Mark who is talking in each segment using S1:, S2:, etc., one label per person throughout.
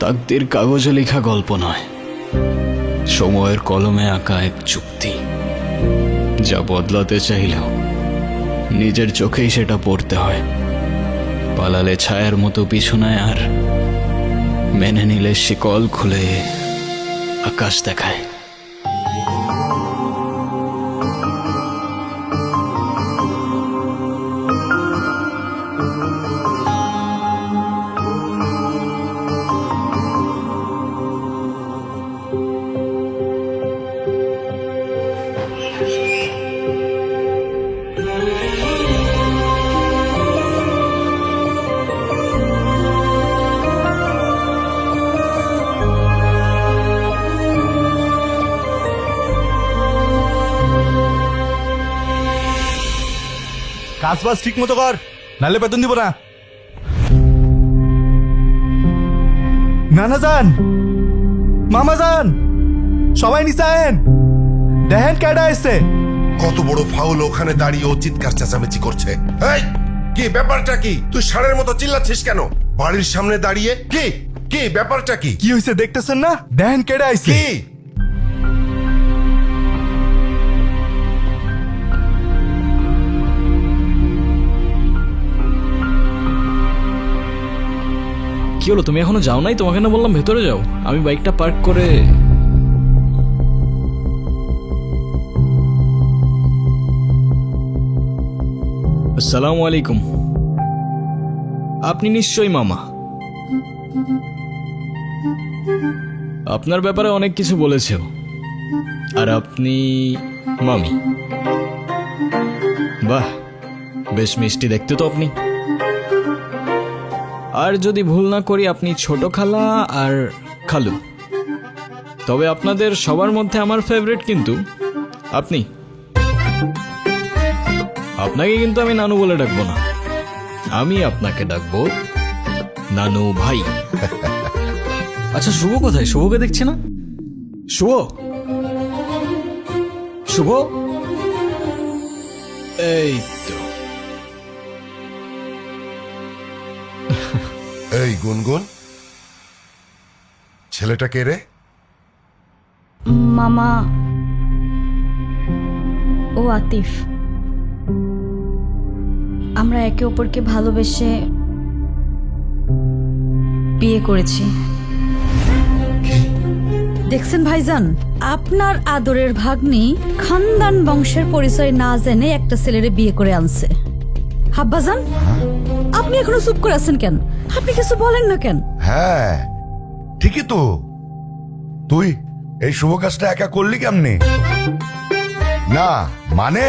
S1: তাকদীর কাগজে লেখা গল্প নয়, সময়ের কলমে আঁকা এক চুক্তি, যা বদলাতে চাইলেও নিজের চোখেই সেটা পড়তে হয়। পালালে ছায়ার মতো পিছনায়, আর মেনে নিলে শিকল খুলে আকাশ দেখায়।
S2: কাজ বাজ ঠিক মতো কর, নাহলে বেতন দিব না। নানা যান, মামা যান, সবাই নিচায়েন, দেখেন কেডা এসছে।
S3: কত বড় ফাউল, ওখানে দাঁড়িয়ে ও চিৎকার চেঁচামেচি করছে। এই কি ব্যাপারটা কি? তুই ষাঁড়ের মতো চিল্লাচ্ছিস কেন বাড়ির সামনে দাঁড়িয়ে? কি কি ব্যাপারটা কি?
S2: কি হয়েছে দেখতেছেন না? দেখেন কেডা আইছে।
S3: কি
S1: কি হলো, তুমি এখনো যাও নাই? তোমাকে না বললাম ভেতরে যাও, আমি বাইকটা পার্ক করে। আসসালামু আলাইকুম। আপনি নিশ্চয়ই মামা। আপনার ব্যাপারে অনেক কিছু বলেছেও, আর আপনি মামি। বাহ, বেশ মিষ্টি দেখতে তো আপনি। আর যদি ভুল না করি, আপনি ছোট খালা আর খালু। তবে আপনাদের সবার মধ্যে আমার ফেভারিট কিন্তু আপনি। আপনাকে কিন্তু আমি নানু বলে ডাকবো না, আমি আপনাকে ডাকবো নানু ভাই। আচ্ছা, শুভ কোথায়? শুভকে দেখছি না। শুভ, শুভ, এই তো।
S3: এই গুনগুন, ছেলেটা কে রে?
S4: মামা, ও আতিফ। আমরা একে অপরকে ভালোবেসে বিয়ে করেছি। দেখছেন ভাইজান, আপনার আদরের ভাগ্নি খানদান বংশের পরিচয় না জেনে একটা ছেলেরে বিয়ে করে আনছে। হাব্বাজান, আপনি এখনো চুপ করে আছেন কেন? আপনি কিছু বলেন না কেন?
S5: হ্যাঁ ঠিকই তো, তুই এই শুভ কাজটা একা করলি কেমনে? না মানে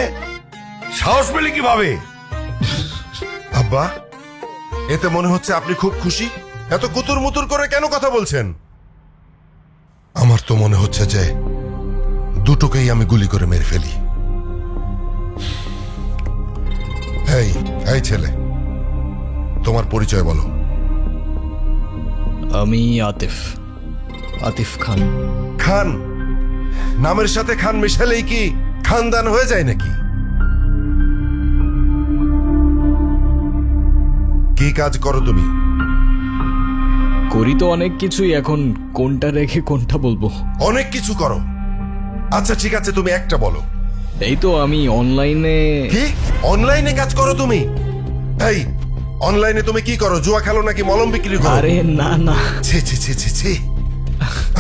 S5: সাহস পেলি কিভাবে?
S3: আব্বা, এতে মনে হচ্ছে আপনি খুব খুশি। এত কুতুর মুতুর করে কেন কথা বলছেন? আমার তো মনে হচ্ছে যে দুটোকেই আমি গুলি করে মেরে ফেলি। এই এই ছেলে, তোমার পরিচয় বলো।
S1: আমি আতিফ, আতিফ খান।
S3: খান? নামের সাথে খান মিশালেই কি খানদান হয়ে যায় নাকি? কি কাজ করো তুমি?
S1: করি তো অনেক কিছুই, এখন কোনটা রেখে কোনটা বলবো?
S3: অনেক কিছু করো। আচ্ছা ঠিক আছে, তুমি একটা বলো।
S1: এই তো আমি অনলাইনে।
S3: কি অনলাইনে কাজ করো তুমি? এই অনলাইনে তুমি কি করো? জুয়া খেলো নাকি মলম বিক্রি করো?
S1: আরে না না।
S3: ছি ছি ছি ছি ছি।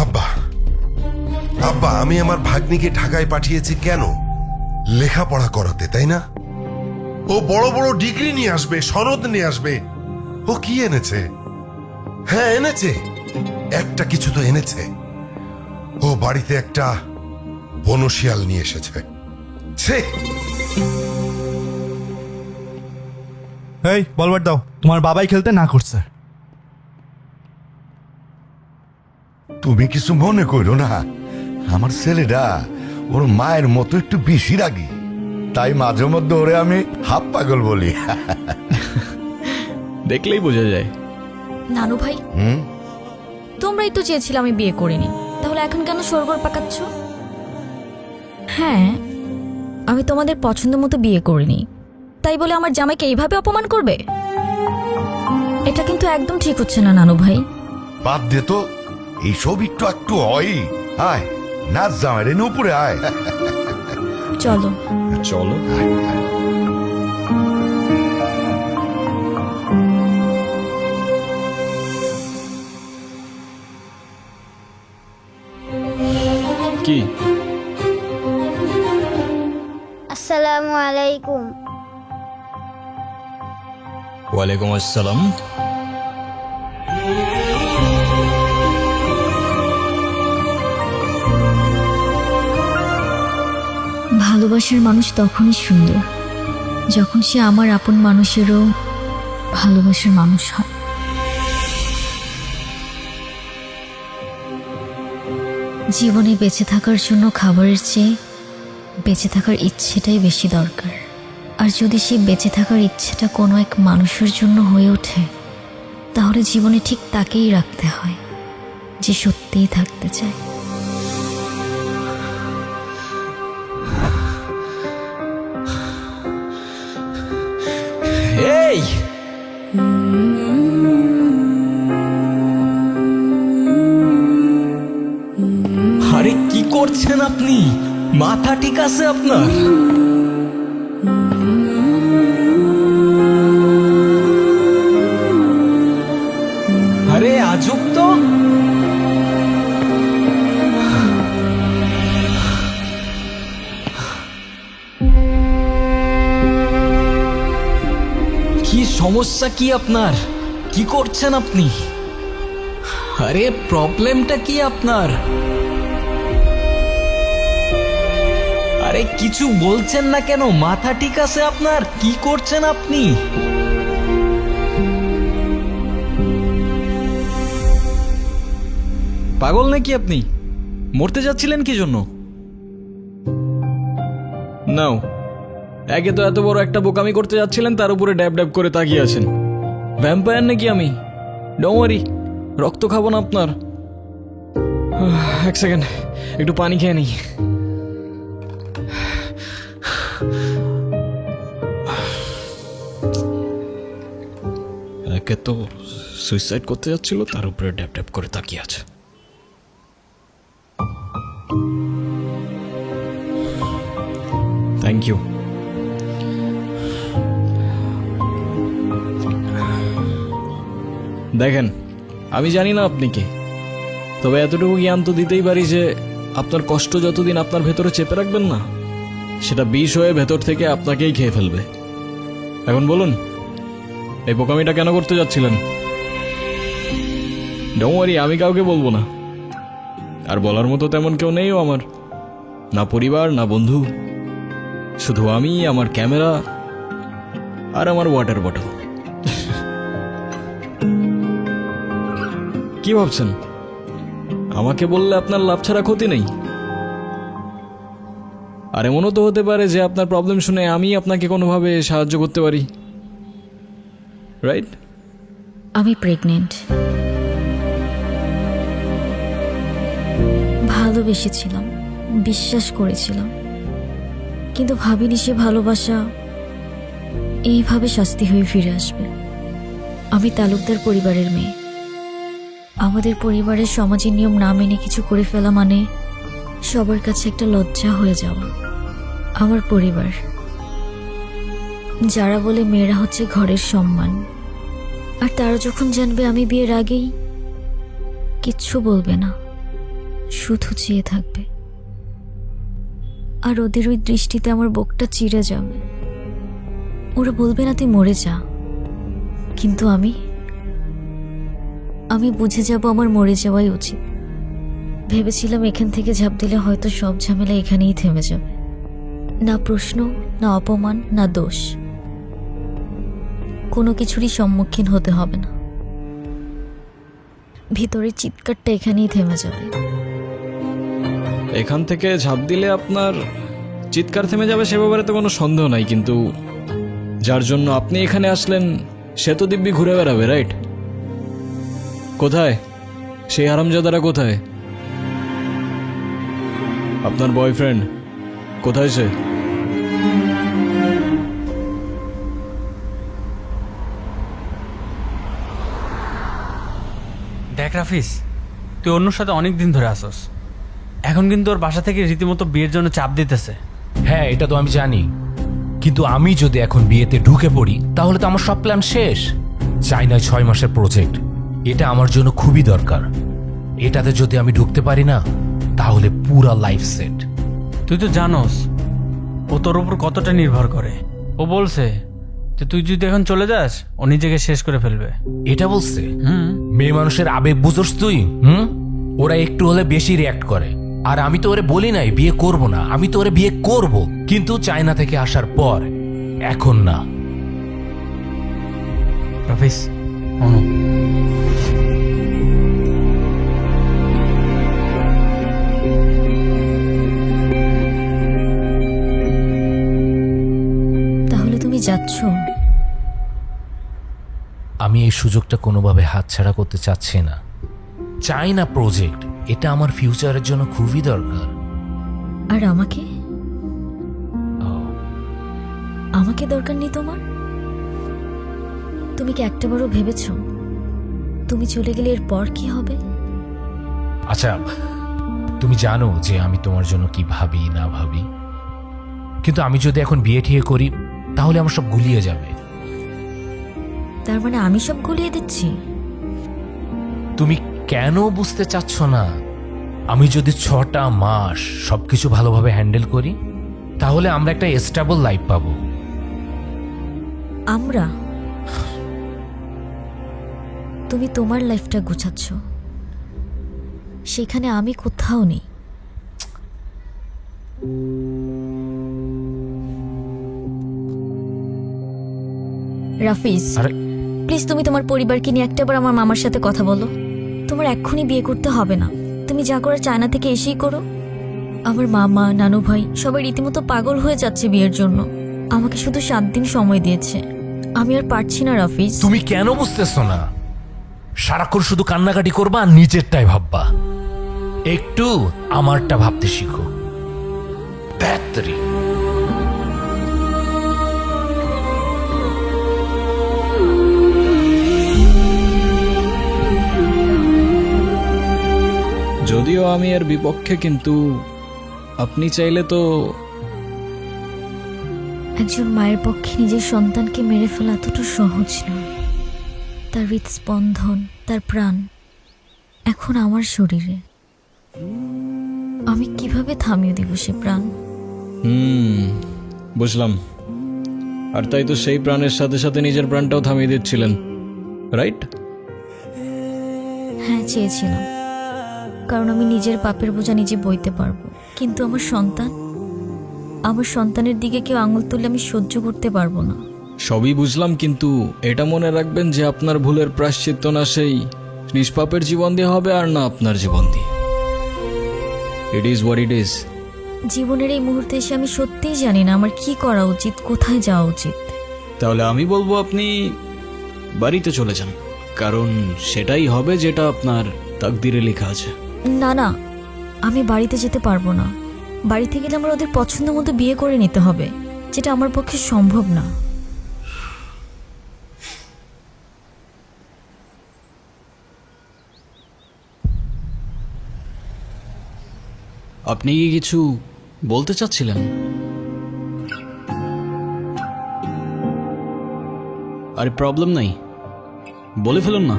S3: আব্বা, আব্বা, আমি আমার ভাগ্নিকে ঢাকায় পাঠিয়েছি কেন? লেখাপড়া করাতে, তাই না? ও বড় বড় ডিগ্রি নিয়ে আসবে, সনদ নিয়ে আসবে। ও কি এনেছে? হ্যাঁ এনেছে, একটা কিছু তো এনেছে। ও বাড়িতে একটা বনশিয়াল নিয়ে এসেছে। ছি।
S2: এই বলবার দাও, তোমার বাবাই খেলতে না করছে।
S5: তুমি কিছু মনে করো না, আমার ছেলেটা ওর মায়ের মতো একটু বেশি রাগী, তাই মাঝে মধ্যে ওরে আমি হাফ পাগল বলি।
S1: দেখলেই বোঝা যায়।
S4: নানু ভাই, তোমরাই তো চেয়েছিলে আমি বিয়ে করিনি, তাহলে এখন কেন সরগর পাকাচ্ছ? হ্যাঁ, আমি তোমাদের পছন্দ মতো বিয়ে করিনি, তাই বলে আমার জামাইকে এইভাবে অপমান করবে? এটা কিন্তু একদম ঠিক হচ্ছে না নানু ভাই।
S5: বাদ দে তো, এইসব একটু একটু হয়। আয় নাচ জামাই রে, উপরে আয়।
S4: চলো।
S1: চলো। কি?
S6: আসসালামু আলাইকুম।
S1: ওয়ালাইকুম আসসালাম।
S7: ভালোবাসার মানুষ তখনই সুন্দর যখন সে আমার আপন মানুষেরও ভালোবাসার মানুষ হয়। জীবনে বেঁচে থাকার জন্য খাবারের চেয়ে বেঁচে থাকার ইচ্ছেটাই বেশি দরকার। আর যদি সেই বেঁচে থাকার ইচ্ছেটা কোনো এক মানুষের জন্য হয়ে ওঠে, তাহলে জীবনে ঠিক তাকেই রাখতে হয় যে সত্যিই থাকতে চায়।
S1: এই আরে কি করছেন আপনি? মাথা ঠিক আছে আপনার? আরে আজব তো। কি সমস্যা কি আপনার? কি করছেন আপনি? আরে প্রবলেমটা কি আপনার? আরে কিছু বলছেন না কেন? মাথা ঠিক আছে আপনার? কি করছেন আপনি? পাগল নাকি আপনি? মরতে যাচ্ছিলেন কি জন্য? নাও, একে তো এত বড় একটা বোকামি করতে যাচ্ছিলেন, তার উপরে ড্যাব ড্যাব করে তাকিয়ে আছেন। ভ্যাম্পায়ার নাকি আমি? ডোন্ট ওয়ারি, রক্ত খাবো না আপনার। এক সেকেন্ড, একটু পানি খেয়ে নিই। একে তো সুইসাইড করতে যাচ্ছিল, তার উপরে ড্যাব ড্যাব করে তাকিয়ে আছে। Thank you. দেখেন, আমি জানি না আপনি কে, তবে এতটুকু জ্ঞান তো দিতেই পারি যে আপনার কষ্ট যতদিন আপনার ভেতরে চেপে রাখবেন না, সেটা বিষ হয়ে ভেতর থেকে আপনাকেই খেয়ে ফেলবে। এখন বলুন, এই বোকামিটা কেন করতে যাচ্ছিলেন? ডোন্ট ওয়ারি, আমি কাউকে বলবো না। আর বলার মতো তেমন কেউ নেইও আমার, না পরিবার না বন্ধু, শুধু আমি, আমার ক্যামেরা আর আমার ওয়াটার বটল। কি ভাবছেন আমাকে বললে আপনার লাভ ছাড়া ক্ষতি নেই? আর এমনও তো হতে পারে যে আপনার প্রবলেম শুনে আমি আপনাকে কোনোভাবে সাহায্য করতে পারি, রাইট?
S7: আমি প্রেগনেন্ট। ভালোবেসেছিলাম, বিশ্বাস করেছিলাম, কিন্তু ভাবিনি সে ভালোবাসা এইভাবে শাস্তি হয়ে ফিরে আসবে। আমি তালুকদার পরিবারের মেয়ে। আমাদের পরিবারের সমাজের নিয়ম না মেনে কিছু করে ফেলা মানে সবার কাছে একটা লজ্জা হয়ে যাওয়া। আমার পরিবার, যারা বলে মেয়েরা হচ্ছে ঘরের সম্মান, আর তারা যখন জানবে আমি বিয়ের আগেই, কিচ্ছু বলবে না, শুধু চেয়ে থাকবে। আর ওদের ওই দৃষ্টিতে আমার বুকটা চিরে যাবে। ওরা বলবে না তুই মরে যা, কিন্তু আমি বুঝে যাব আমার মরে যাওয়াই উচিত। ভেবেছিলাম এখান থেকে ঝাঁপ দিলে হয়তো সব ঝামেলা এখানেই থেমে যাবে, না প্রশ্ন, না অপমান, না দোষ, কোনো কিছুরই সম্মুখীন হতে হবে না। ভিতরের চিৎকারটা এখানেই থেমে যাবে।
S1: এখান থেকে ঝাঁপ দিলে আপনার চিৎকার থেমে যাবে সে ব্যাপারে তো কোনো সন্দেহ নাই, কিন্তু যার জন্য আপনি এখানে আসলেন সে তো দিব্যি ঘুরে বেড়াবে, রাইট? কোথায় সেই হারামজাদারা? কোথায় আপনার বয়ফ্রেন্ড? কোথায় সে?
S8: দেখ রাফিস, তুই অন্যর সাথে অনেক দিন ধরে আসস, এখন কিন্তু ওর বাসা থেকে রীতিমতো বিয়ের জন্য চাপ দিতেছে।
S9: হ্যাঁ, এটা তো আমি জানি, কিন্তু আমি যদি এখন বিয়েতে ঢুকে পড়ি তাহলে তো আমার সব প্ল্যান শেষ। চাইনা 6 মাসের প্রজেক্ট, এটা আমার জন্য খুবই দরকার। এটাতে যদি আমি ঢুকতে পারি না তাহলে পুরা লাইফ সেট।
S8: তুই তো জানোস ও তোর উপর কতটা নির্ভর করে। ও বলছে যে তুই যদি এখন চলে যাস ও নিজেকে শেষ করে ফেলবে।
S9: এটা বলছে?
S8: হুম।
S9: মেয়ে মানুষের আবেগ বুঝোস তুই? ওরা একটু হলে বেশি রিয়াক্ট করে। আর আমি তো ওরে বলি নাই বিয়ে করব না, আমি তো ওরে বিয়ে করব, কিন্তু চায়না থেকে আসার পর, এখন না।
S8: রাফিস, অনু,
S7: তাহলে তুমি যাচ্ছ?
S9: আমি এই সুযোগটা কোনোভাবে হাতছাড়া করতে চাচ্ছি না। চাইনা প্রজেক্ট, এটা আমার ফিউচারের জন্য খুবই দরকার।
S7: আর আমাকে? আমাকে দরকার নেই তোমার? তুমি কি একটাবারও ভেবেছ তুমি চলে গেলে এরপর কি হবে?
S9: আচ্ছা, তুমি জানো যে আমি তোমার জন্য কি ভাবি না ভাবি, কিন্তু আমি যদি এখন বিয়ে ঠিয়ে করি তাহলে আমার সব গুলিয়ে যাবে।
S7: তার মানে আমি সব গুলিয়ে দিচ্ছি?
S9: তুমি কেন বুঝতে চাচ্ছ না? আমি যদি 6টা মাস সবকিছু ভালোভাবে হ্যান্ডেল করি তাহলে আমরা একটা স্টেবল লাইফ পাবো।
S7: আমরা? তুমি তোমার লাইফটা গুছাচ্ছ, সেখানে আমি কোথাও নেই। রাফিজ,
S9: আরে
S7: প্লিজ তুমি তোমার পরিবারকে নিয়ে একটাবার আমার মামার সাথে কথা বলো। তোমার এক্ষুনি বিয়ে করতে হবে না, তুমি যা করার চায়না থেকে এসেই করো। আমার মামা, নানু ভাই সবাই রীতিমতো পাগল হয়ে যাচ্ছে বিয়ের জন্য। আমাকে শুধু 7 দিন সময় দিয়েছে, আমি আর পারছি না রাফিজ।
S9: তুমি কেন বুঝতেছো না? সারাক্ষণ শুধু কান্নাকাটি করবা আর নিজেরটাই ভাববা। একটু আমারটা ভাবতে শিখো। ব্যাটারি
S1: যদিও আমি এর বিপক্ষে, কিন্তু আপনি চাইলে তো।
S7: একজন মায়ের পক্ষে নিজের সন্তানকে মেরে ফেলা এতটা সহজ নয়। তার হৃদস্পন্দন, তার প্রাণ এখন আমার শরীরে। আমি কিভাবে থামিয়ে দিব সে প্রাণ?
S1: বুঝলাম। আর তাই তো সেই প্রাণের সাথে সাথে নিজের প্রাণটাও থামিয়ে দিচ্ছিলেন, রাইট?
S7: হ্যাঁ, চেয়েছিলাম, কারণ আমি নিজের পাপের বোঝা নিজে বইতে পারবো। কিন্তু আমার সন্তানের দিকে কেউ আঙুল তুললে আমি সহ্য করতে পারবো না।
S1: সবই বুঝলাম, কিন্তু এটা মনে রাখবেন যে আপনার ভুলের প্রায়শ্চিত্ত না সেই নিষ্পাপের জীবন দিয়ে হবে, আর না আপনার জীবন দিয়ে। It is what it is.
S7: জীবনের এই মুহূর্তে এসে আমি সত্যিই জানি না আমার কি করা উচিত, কোথায় যাওয়া উচিত।
S1: তাহলে আমি বলবো আপনি বাড়িতে চলে যান, কারণ সেটাই হবে যেটা আপনার তাকদিরে লেখা আছে।
S7: না না, আমি বাড়িতে যেতে পারবো না। বাড়িতে গেলে আমার ওদের পছন্দ মতো বিয়ে করে নিতে হবে, যেটা আমার পক্ষে সম্ভব না।
S1: আপনি কি কিছু বলতে চাচ্ছিলেন? আরে প্রবলেম নাই, বলে ফেলুন না।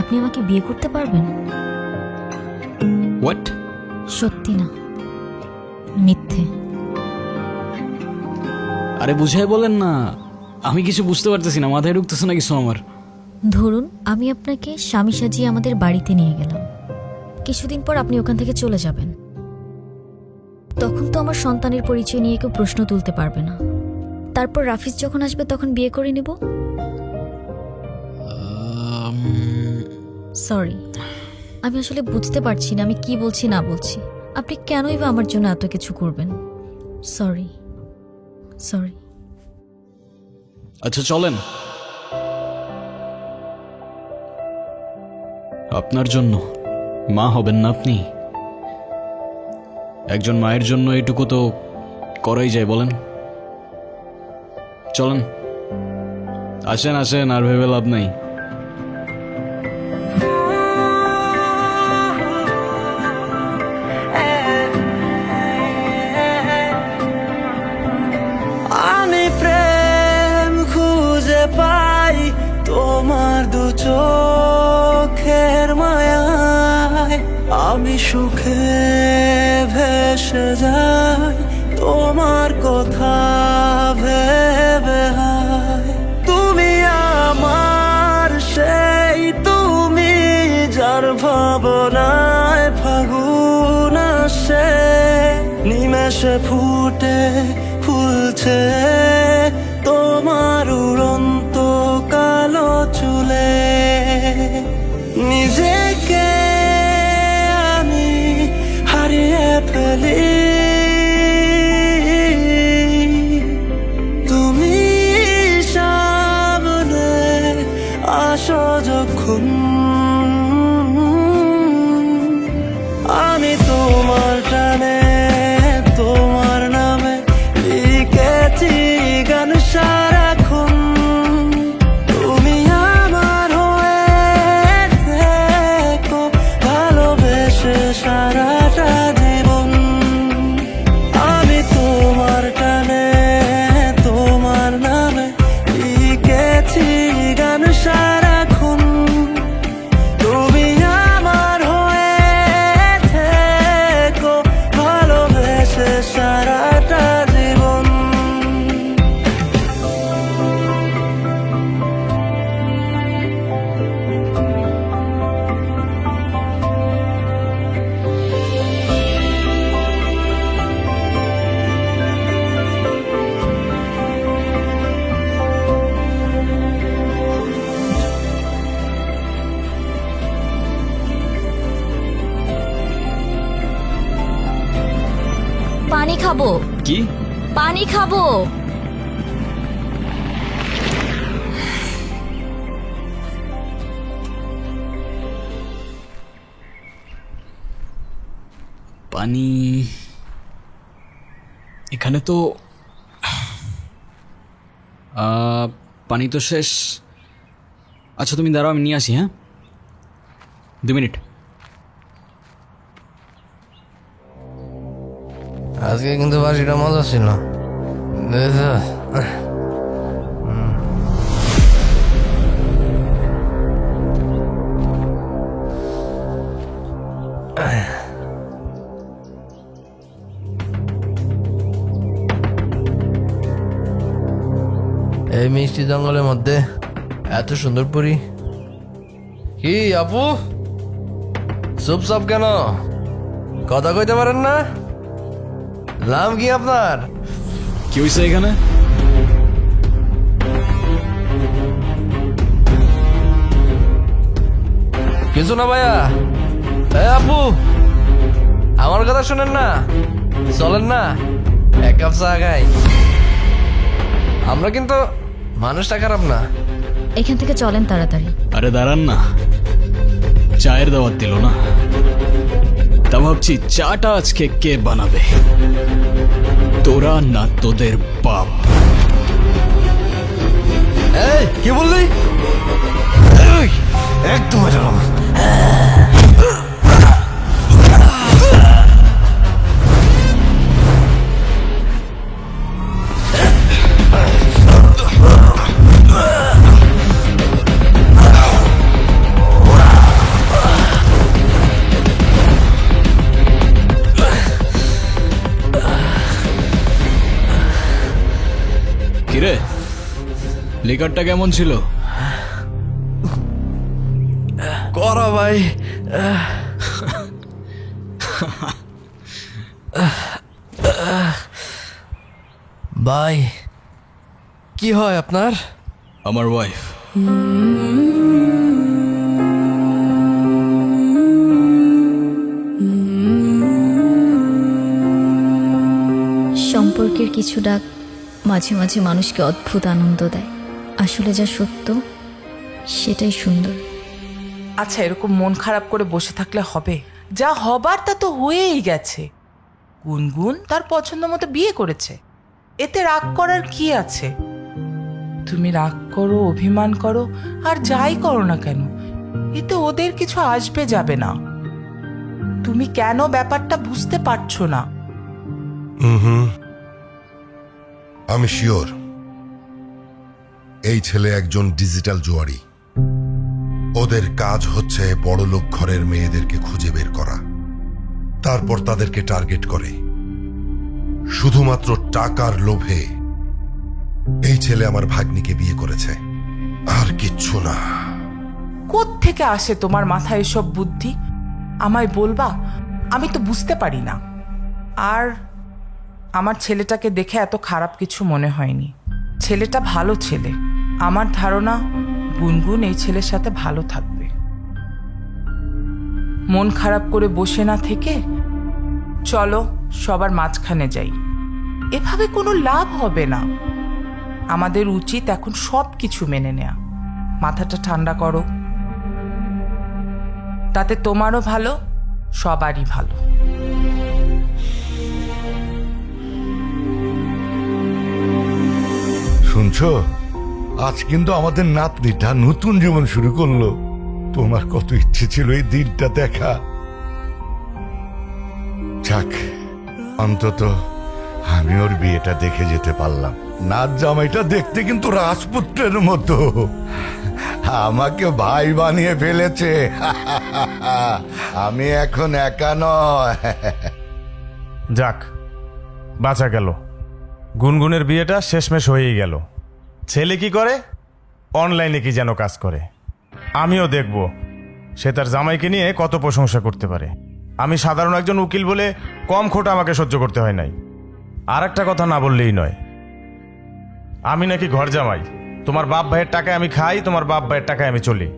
S7: আপনি আমাকে বিয়ে করতে পারবেন?
S1: হোয়াট?
S7: সত্যি না, মিথ্যে।
S1: আরে বুঝাই বলেন না, আমি কিছু বুঝতে পারতেছি না, মাথায় ঢুকতেছে না কিছু আমার।
S7: ধরুন আমি আপনাকে স্বামী সাজিয়ে আমাদের বাড়িতে নিয়ে গেলাম, কিছুদিন পর আপনি ওখান থেকে চলে যাবেন। তখন তো আমার সন্তানের পরিচয় নিয়ে কেউ প্রশ্ন তুলতে পারবে না। তারপর রাফিজ যখন আসবে তখন বিয়ে করে নেব। সরি, আমি আসলে বুঝতে পারছি না আমি কি বলছি না বলছি। আপনি কেনই বা আমার জন্য এত কিছু করবেন? সরি।
S1: আচ্ছা চলেন। আপনার জন্য মা হবেন না আপনি? একজন মায়ের জন্য এটুকু তো করাই যায়, বলেন? চলেন। আসেন আসেন, আর ভেবে লাভ নাই।
S10: আমি প্রেম খুঁজে পাই তোমার দু চোখের মায়ায়, আমি সুখে ভেসে যাই তোমার কথা ভেবে হায়। তুমি আমার সেই তুমি, যার ভাবনায় ফাগুন আসে, নিমেষে ফুটে ফুলছে তোমার উড়ন্ত কালো চুলে। নিজেকে আমি হারিয়ে ফেলি, তুমি সামনে আসো যখন, আমি তোমার টানে তোমার নামে লিখেছি গান সারাক্ষণ। তুমি আমার হয়ে থেকো ভালোবেসে সারাটা জীবন, আমি তোমার টানে তোমার নামে লিখেছি গান সারাক্ষণ। তুমি আমার হয়ে থেকো ভালোবেসে সারাটা জীবন।
S7: পানি খাবো,
S1: কি?
S7: পানি খাবো।
S1: পানি? এখানে তো পানি তো শেষ। আচ্ছা তুমি দাঁড়াও, আমি নিয়ে আসি। হ্যাঁ, 2 মিনিট।
S10: আজকে কিন্তু বাসিটা মজা ছিল। এই মিষ্টি জঙ্গলের মধ্যে এত সুন্দর পরি। কি আপু, চুপচাপ কেন? কথা কইতে পারেন না? নাম কি আপনার?
S1: কি হয়েছে এখানে?
S10: কিছু না ভাইয়া। আপু আমার কথা শুনেন না, চলেন না এক কাপ চা খাই। আমরা কিন্তু মানুষটা খারাপ না।
S7: এখান থেকে চলেন তাড়াতাড়ি।
S1: আরে দাঁড়ান না, চায়ের দাওয়াত দিল না, তা ভাবছি চাটা আজকে কে বানাবে, তোরা না তোদের বাপ?
S10: এই কি বললি? একদম
S1: কিরে, লিকারটা কেমন ছিল?
S10: করা ভাই। ভাই কি হয় আপনার?
S1: আমার ওয়াইফ।
S7: সম্পর্কের কিছু ডাক মাঝে মাঝে মানুষকে অদ্ভুত আনন্দ দেয়। আসলে যা সত্য সেটাই সুন্দর।
S11: আচ্ছা, এরকম মন খারাপ করে বসে থাকলে হবে? যা হবার তা তো হয়েই গেছে। গুনগুন তার পছন্দ মতো বিয়ে করেছে, এতে রাগ করার কি আছে? তুমি রাগ করো, অভিমান করো, আর যাই করো না কেন, এতে ওদের কিছু আসবে যাবে না। তুমি কেন ব্যাপারটা বুঝতে পারছো না?
S3: আমি শিওর এই ছেলে একজন ডিজিটাল জুয়ারি। ওদের কাজ হচ্ছে বড়লোক ঘরের মেয়েদেরকে খুঁজে বের করা, তারপর তাদেরকে টার্গেট করে। শুধুমাত্র টাকার লোভে এই ছেলে আমার ভাগ্নিকে বিয়ে করেছে, আর কিচ্ছু না।
S11: কোত্থেকে আসে তোমার মাথায় এসব বুদ্ধি? আমায় বলবা, আমি তো বুঝতে পারি না। আর আমার ছেলেটাকে দেখে এত খারাপ কিছু মনে হয়নি। ছেলেটা ভালো ছেলে। আমার ধারণা গুনগুন এই ছেলের সাথে ভালো থাকবে। মন খারাপ করে বসে না থেকে চলো সবার মাঝখানে যাই। এভাবে কোনো লাভ হবে না। আমাদের উচিত এখন সব কিছু মেনে নেয়া। মাথাটা ঠান্ডা করো, তাতে তোমারও ভালো, সবারই ভালো।
S5: শুনছো, আজ কিন্তু আমাদের নাতনিটা নতুন জীবন শুরু করলো। তোমার কত ইচ্ছে ছিল এই দিনটা দেখা। যাক, অন্তত আমি ওর বিয়েটা দেখে যেতে পারলাম। নাচ জামাইটা দেখতে কিন্তু রাজপুত্রের মতো। আমাকে ভাই বানিয়ে ফেলেছে। আমি এখন একা নয়।
S12: যাক, বাঁচা গেল। গুনগুনের বিয়েটা শেষমেশ হয়েই গেল। ছেলে কি করে? অনলাইনে কি যেন কাজ করে। আমিও দেখব সে তার জামাইকে নিয়ে কত প্রশংসা করতে পারে। আমি সাধারণ একজন উকিল বলে কম খোটা আমাকে সহ্য করতে হয় নাই। আর একটা কথা না বললেই নয়, আমি নাকি ঘর জামাই। তোমার বাপ ভাইয়ের টাকায় আমি খাই, তোমার বাপ ভাইয়ের টাকায় আমি চলি।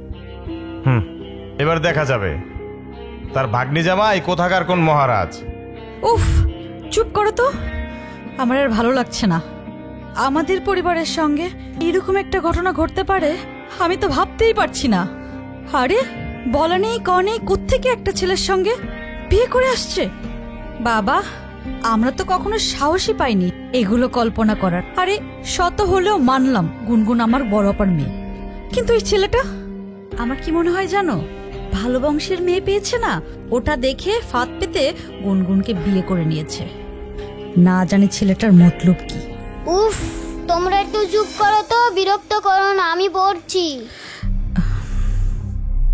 S12: এবার দেখা যাবে তার ভাগ্নি জামাই কোথাকার কোন মহারাজ।
S4: উফ, চুপ করো তো। আমার আর ভালো লাগছে না। আমাদের পরিবারের সঙ্গে এরকম একটা ঘটনা ঘটতে পারে আমি তো ভাবতেই পারছি না। আরে বলা নেই কনেই কোত্থেকে একটা ছেলের সঙ্গে বিয়ে করে আসছে। বাবা, আমরা তো কখনো সাহসই পাইনি এগুলো কল্পনা করার। আরে শত হলেও মানলাম গুনগুন আমার বড় অপার মেয়ে, কিন্তু এই ছেলেটা আমার কি মনে হয় জানো, ভালো বংশের মেয়ে পেয়েছে না, ওটা দেখে ফাঁদ পেতে গুনগুনকে বিয়ে করে নিয়েছে। না জানি ছেলেটার মতলব কি।
S6: উফ, তোমরা একটু চুপ করো তো, বিরক্ত করো না, আমি পড়ছি।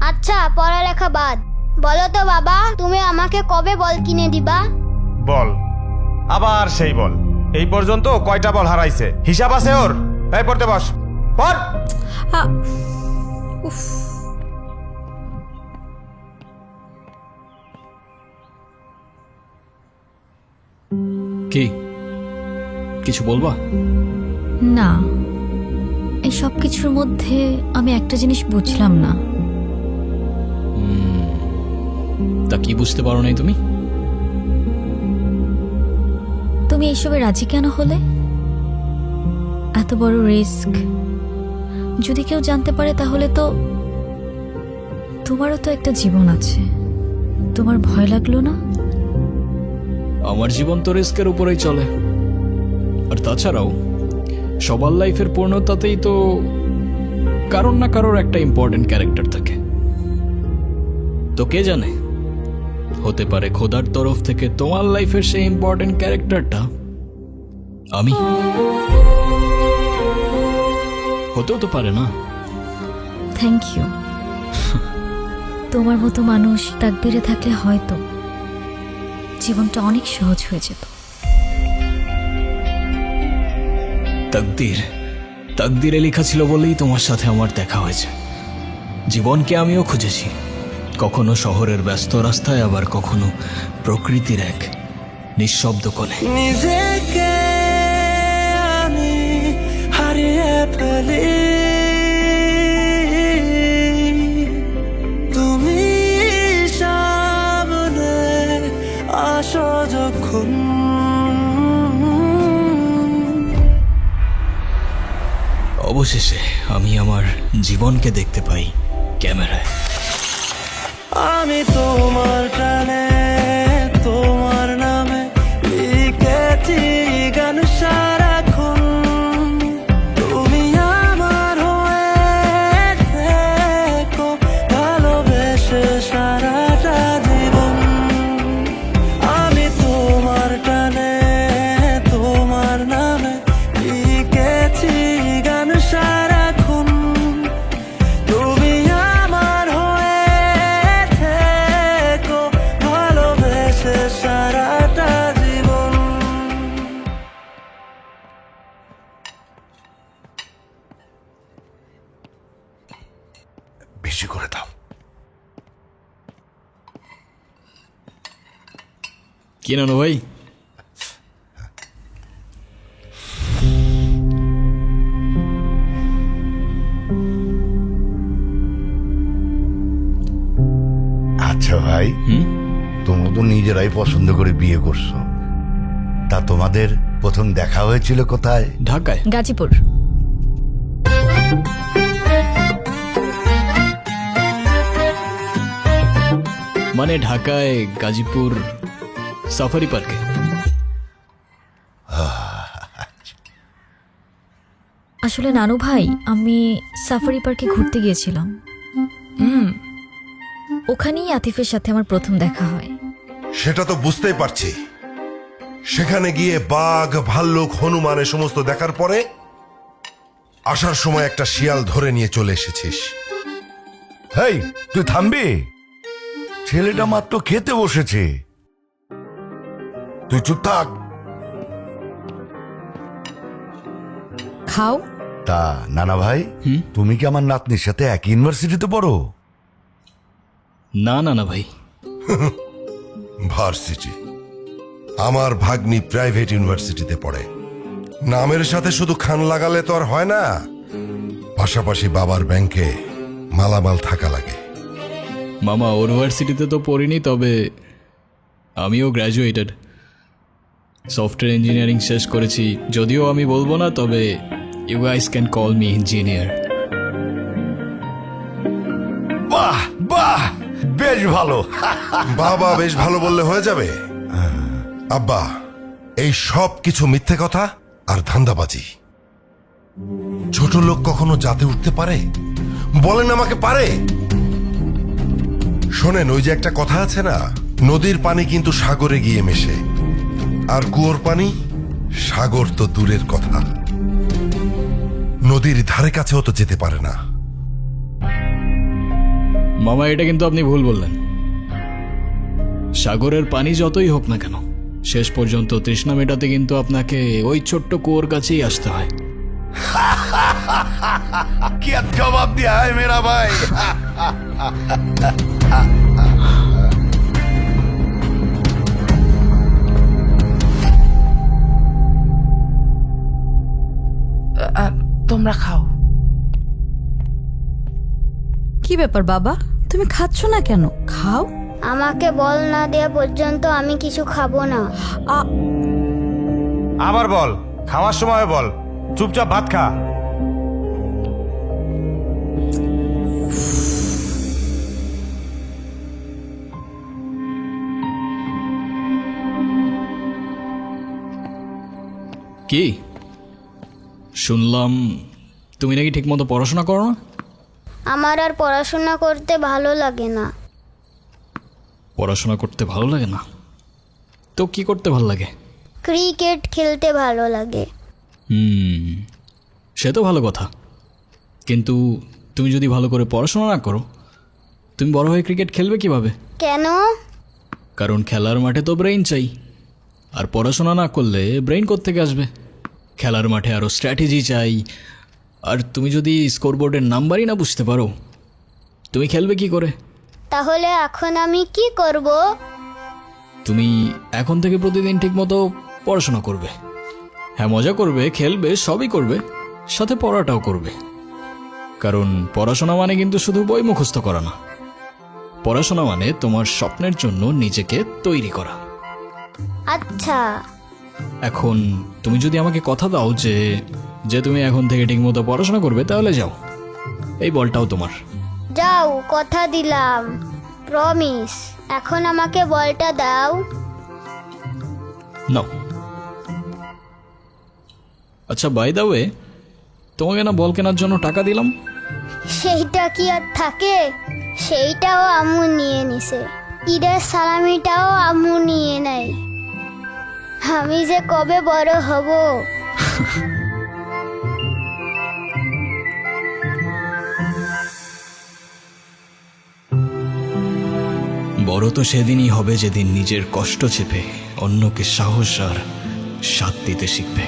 S6: আচ্ছা, পড়ালেখা বাদ। বলো তো বাবা, তুমি আমাকে কবে বল কিনে দিবা?
S12: বল, আবার সেই বল। এই পর্যন্ত কয়টা বল হারাইছে হিসাব আছে ওর? এই পড়তে বস, পড়।
S4: উফ,
S1: কি কিছু বলবা?
S7: না, এই সব কিছুর মধ্যে আমি একটা জিনিস বুঝলাম না।
S1: তা কি বুঝতে পারো নাই তুমি?
S7: তুমি এইসবে রাজি কেন হলে? এত বড় রিস্ক যদি কেউ জানতে পারে তাহলে তো তোমারও তো একটা জীবন আছে। তোমার ভয় লাগলো না?
S1: আমার জীবন তো রিস্কের উপরেই চলে। আর তাছাড়াও সবার লাইফের পূর্ণতাতেই তো কারোর না কারোর একটা ইম্পর্টেন্ট ক্যারেক্টার থাকে। তো কে জানে, হতে পারে খোদার তরফ থেকে তোমার লাইফের সেই ইম্পর্টেন্ট ক্যারেক্টারটা আমি। হতেও তো পারে না।
S7: Thank you. তোমার মতো মানুষ তাকদিরে থাকলে হয়তো জীবনটা অনেক সহজ হয়ে যেত।
S1: তাকদিরে লেখা ছিল বলেই তোমার সাথে আমার দেখা হয়েছে। জীবনকে আমিও খুঁজেছি, কখনো শহরের ব্যস্ত রাস্তায়, আবার কখনো প্রকৃতির এক নিঃশব্দ কোণে।
S10: নিজেকে আমি হারিয়ে ফেলি, তুমি সামনে আসো যখন।
S1: অবশেষে আমি আমার জীবনকে দেখতে পাই ক্যামেরায়।
S10: আমি তোমার টানে, তোমার নামে লিখেছি গান সারাক্ষণ। তুমি
S1: কি নানু ভাই?
S5: আচ্ছা ভাই, তোমরা তো নিজেরাই পছন্দ করে বিয়ে করছো, তা তোমাদের প্রথম দেখা হয়েছিল কোথায়?
S1: ঢাকায়।
S7: গাজীপুর।
S1: মানে ঢাকায় গাজীপুর সাফারি পার্কে।
S7: আসলে নানু ভাই, আমি সাফারি পার্কে ঘুরতে গিয়েছিলাম। ওখানেই আতিফের সাথে আমার প্রথম দেখা হয়।
S3: সেটা তো বুঝতেই পারছি। সেখানে গিয়ে বাঘ, ভাল্লুক, হনুমান এ সমস্ত দেখার পরে আসার সময় একটা শিয়াল ধরে নিয়ে চলে এসেছিস।
S5: হেই, তুই থামবি? ছেলেটা মাত্র খেতে বসেছে, তুই চুপ থাক।
S4: খাও।
S5: তা নানা ভাই, তুমি কি আমার নাতনির সাথে একই ইউনিভার্সিটিতে পড়ো?
S1: না না না ভাই,
S3: ভার্সিটি? আমার ভাগ্নি প্রাইভেট ইউনিভার্সিটিতে পড়ে। নামের সাথে শুধু খান লাগালে তো আর হয় না, পাশাপাশি বাবার ব্যাংকে মালামাল থাকা লাগে।
S1: মামা ইউনিভার্সিটিতে তো পড়িনি, তবে আমিও গ্র্যাজুয়েটেড, সফটওয়্যার ইঞ্জিনিয়ারিং শেষ করেছি। যদিও আমি বলবো না, তবে you guys can call me engineer.
S5: বাহ বাহ, বেশ ভালো।
S3: বাবা বেশ ভালো বললে হয়ে যাবে? আব্বা, এই সব কিছু মিথ্যে কথা আর ধান্দাবাজি। ছোট লোক কখনো জাতে উঠতে পারে? বলেন আমাকে পারে? শোনেন, ওই যে একটা কথা আছে না, নদীর পানি কিন্তু সাগরে গিয়ে মেশে, আর কুয়োর পানি সাগর তো দূরের কথা, নদীর ধারে কাছেও তো যেতে পারে না।
S1: মামা, এটা কিন্তু আপনি ভুল বললেন। সাগরের পানি যতই হোক না কেন, শেষ পর্যন্ত তৃষ্ণা মেটাতে কিন্তু আপনাকে ওই ছোট্ট কুয়োর কাছেই আসতে হয়।
S5: কি জবাব দিয়া হয় মেরা ভাই।
S11: তোমরা খাও।
S4: কি ব্যাপার বাবা, তুমি খাচ্ছ না কেন? খাও।
S6: আমাকে বল না দেওয়া পর্যন্ত আমি কিছু খাবো না।
S12: আবার বল, খাওয়ার সময় বল, চুপচাপ ভাত খা।
S1: কি শুনলাম তুমি নাকি ঠিকমতো পড়াশোনা করো না?
S6: আমার আর পড়াশোনা করতে ভালো লাগে না।
S1: পড়াশোনা করতে ভালো লাগে না তো কি করতে ভালো লাগে?
S6: ক্রিকেট খেলতে ভালো লাগে।
S1: সে তো ভালো কথা, কিন্তু তুমি যদি ভালো করে পড়াশোনা না করো, তুমি বড় হয়ে ক্রিকেট খেলবে কিভাবে?
S6: কেন?
S1: কারণ খেলার মাঠে তো ব্রেইন চাই, আর পড়াশোনা না করলে ব্রেইন কোত্থেকে আসবে? খেলার মাঠে আরও স্ট্র্যাটেজি চাই, আর তুমি যদি স্কোরবোর্ডের নাম্বারই না বুঝতে পারো, তুমি খেলবে কি করে?
S6: তাহলে এখন আমি কি করব?
S1: তুমি এখন থেকে প্রতিদিন ঠিকমতো পড়াশোনা করবে। হ্যাঁ, মজা করবে, খেলবে, সবই করবে, সাথে পড়াটাও করবে। কারণ পড়াশোনা মানে কিন্তু শুধু বই মুখস্থ করা না, পড়াশোনা মানে তোমার স্বপ্নের জন্য নিজেকে তৈরি করা।
S6: আচ্ছা।
S1: এখন তুমি যদি আমাকে কথা দাও যে যে তুমি এখন থেকে ঠিকমতো পড়াশোনা করবে, তাহলে যাও, এই বলটাও তোমার।
S6: যাও, কথা দিলাম, প্রমিস। এখন আমাকে বলটা দাও।
S1: নাও। আচ্ছা, বাই দ্য ওয়ে, তোমাকে না বল কেনার জন্য টাকা দিলাম?
S6: সেইটা কি আর থাকে? সেইটাও আম্মু নিয়ে নিছে, ঈদের সালামিটাও আম্মু নিয়ে নেয়। আমি যে কবে বড় হব।
S1: বড় তো সেদিনই হবে যেদিন নিজের কষ্ট চেপে অন্যকে সাহস আর সাথ দিতে শিখবে।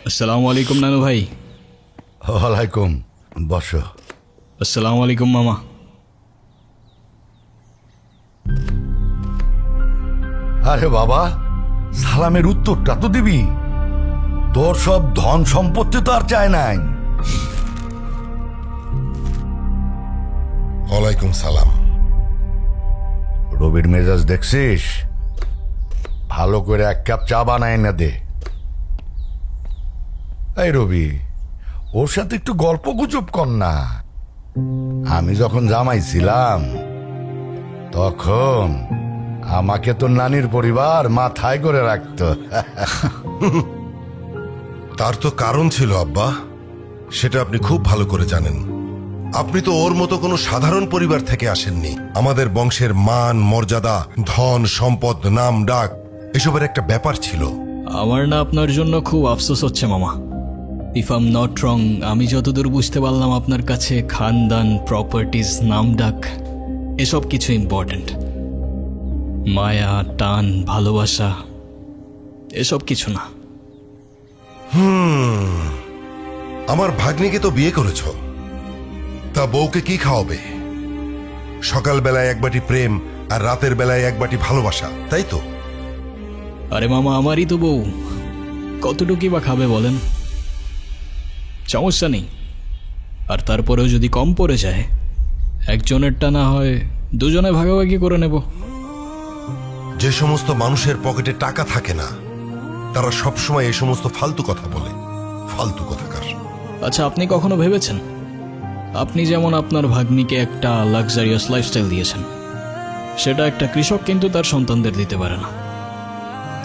S1: আসসালামু আলাইকুম নানু ভাই।
S5: ওয়ালাইকুম, বসো।
S1: আসসালামু আলাইকুম মামা।
S5: আরে বাবা, সালামের উত্তরটা তো দিবি। তোর সব ধন সম্পত্তি তো আর চায় নাই।
S3: ওয়ালাইকুম সালাম।
S5: রবির মেজাজ দেখছিস? ভালো করে এক কাপ চা বানায় না দে। এই রবি, ওর সাথে একটু গল্প গুজব কর না। আমি যখন জামাই ছিলাম তখন আমাকে তো নানির পরিবার মাথায় করে রাখতো।
S3: তার তো কারণ ছিল আব্বা, সেটা আপনি খুব ভালো করে জানেন। আপনি তো ওর মতো কোনো সাধারণ পরিবার থেকে আসেননি। আমাদের বংশের মান মর্যাদা, ধন সম্পদ, নাম ডাক এসবের একটা ব্যাপার ছিল।
S1: আমার না আপনার জন্য খুব আফসোস হচ্ছে মামা। ইফ আম নট রং, আমি যতদূর বুঝতে পারলাম আপনার কাছে খানদান, প্রপার্টিজ, নাম ডাক এসব কিছু ইম্পর্ট্যান্ট। মায়া, টান, ভালোবাসা এসব কিছু না।
S3: আমার ভাগ্নিকে তো বিয়ে করেছ, তা বউকে কি খাওয়াবে? সকাল বেলায় এক বাটি প্রেম আর রাতের বেলায় এক বাটি ভালোবাসা, তাই তো?
S1: আরে মামা, আমারই তো বউ, কতটুকুই বা খাবে বলেন? সমস্যা নেই। আর তারপরেও যদি কম পড়ে যায়, একজনেরটা না হয় দুজনে ভাগাভাগি করে নেব।
S3: যে সমস্ত মানুষের পকেটে টাকা থাকে না, তারা সবসময় এই সমস্ত ফালতু কথা বলে। ফালতু কথাকার।
S1: আচ্ছা, আপনি কখনো ভেবেছেন, আপনি যেমন আপনার ভাগ্নিকে একটা লাক্সারিয়াস লাইফস্টাইল দিয়েছেন, সেটা একটা কৃষক কিন্তু তার সন্তানদের দিতে পারে না।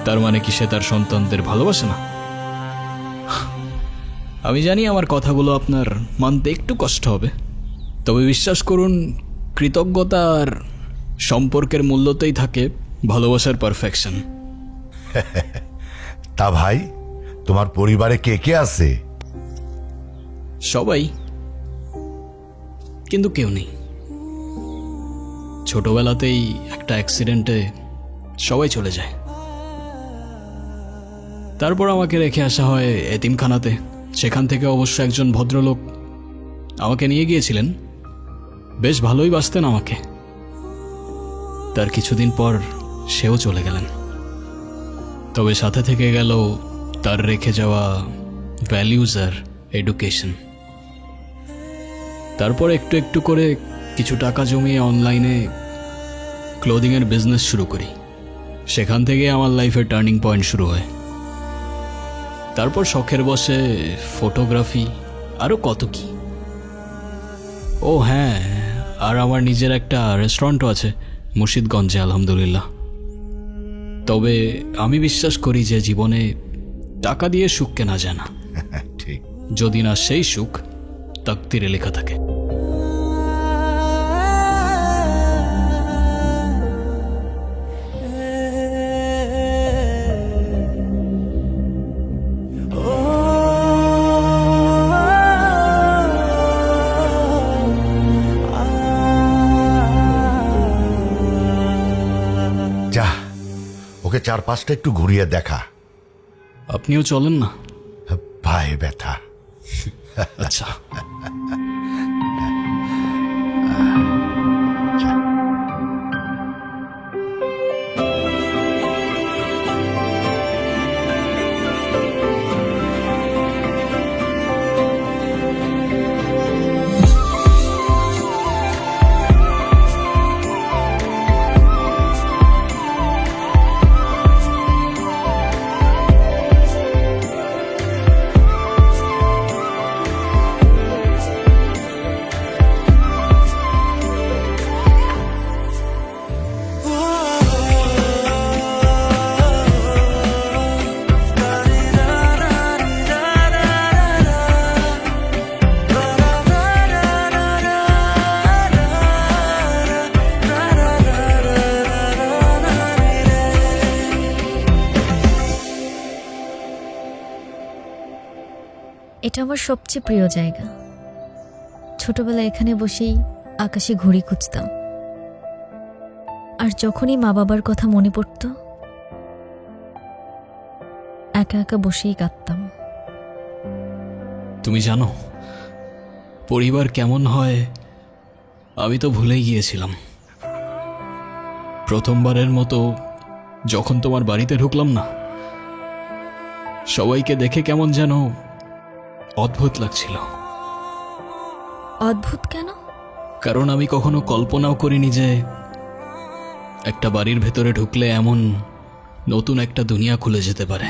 S1: তার মানে কি সে তার সন্তানদের ভালোবাসে না? আমি জানি আমার কথাগুলো আপনার মানতে একটু কষ্ট হবে, তবে বিশ্বাস করুন, কৃতজ্ঞতা আর সম্পর্কের মূল্যতেই থাকে ভালোবাসার পারফেকশন।
S5: তা ভাই, তোমার পরিবারে কে কে আছে?
S1: সবাই, কিন্তু কেউ নেই। ছোটবেলাতেই একটা অ্যাক্সিডেন্টে সবাই চলে যায়। তারপর আমাকে রেখে আসা হয় এতিমখানাতে। সেখান থেকে অবশ্য একজন ভদ্রলোক আমাকে নিয়ে গিয়েছিলেন, বেশ ভালোই বাসতেন আমাকে। তার কিছুদিন পর সেও চলে গেলেন, তবে সাথে থেকে গেল তার রেখে যাওয়া ভ্যালিউজ আর এডুকেশন। তারপর একটু একটু করে কিছু টাকা জমিয়ে অনলাইনে ক্লোদিংয়ের বিজনেস শুরু করি। সেখান থেকে আমার লাইফের টার্নিং পয়েন্ট শুরু হয়। তারপর শখের বসে ফটোগ্রাফি, আরও কত কি। ও হ্যাঁ, আর আমার নিজের একটা রেস্টুরেন্টও আছে মুর্শিদগঞ্জে, আলহামদুলিল্লাহ। তবে আমি বিশ্বাস করি যে জীবনে টাকা দিয়ে সুখ কেনা যায় না,
S5: ঠিক।
S1: যদি না সেই সুখ তাকদিরে লেখা থাকে।
S5: যা, ওকে চার পাঁচটা একটু ঘুরিয়ে দেখা।
S1: আপনিও চলেন না?
S5: পায়ে ব্যথা।
S1: আচ্ছা।
S7: এটা আমার সবচেয়ে প্রিয় জায়গা। ছোটবেলায় এখানে বসেই আকাশে ঘুড়ি খুঁজতাম, আর যখনই মা বাবার কথা মনে পড়ত একা একা বসেই কাঁদতাম।
S1: তুমি জানো পরিবার কেমন হয় আমি তো ভুলেই গিয়েছিলাম। প্রথমবারের মতো যখন তোমার বাড়িতে ঢুকলাম না, সবাইকে দেখে কেমন যেন অদ্ভুত লাগছিল।
S7: অদ্ভুত কেন?
S1: কারণ আমি কখনো কল্পনাও করিনি যে একটা বাড়ির ভেতরে ঢুকলে এমন নতুন একটা দুনিয়া খুলে যেতে পারে।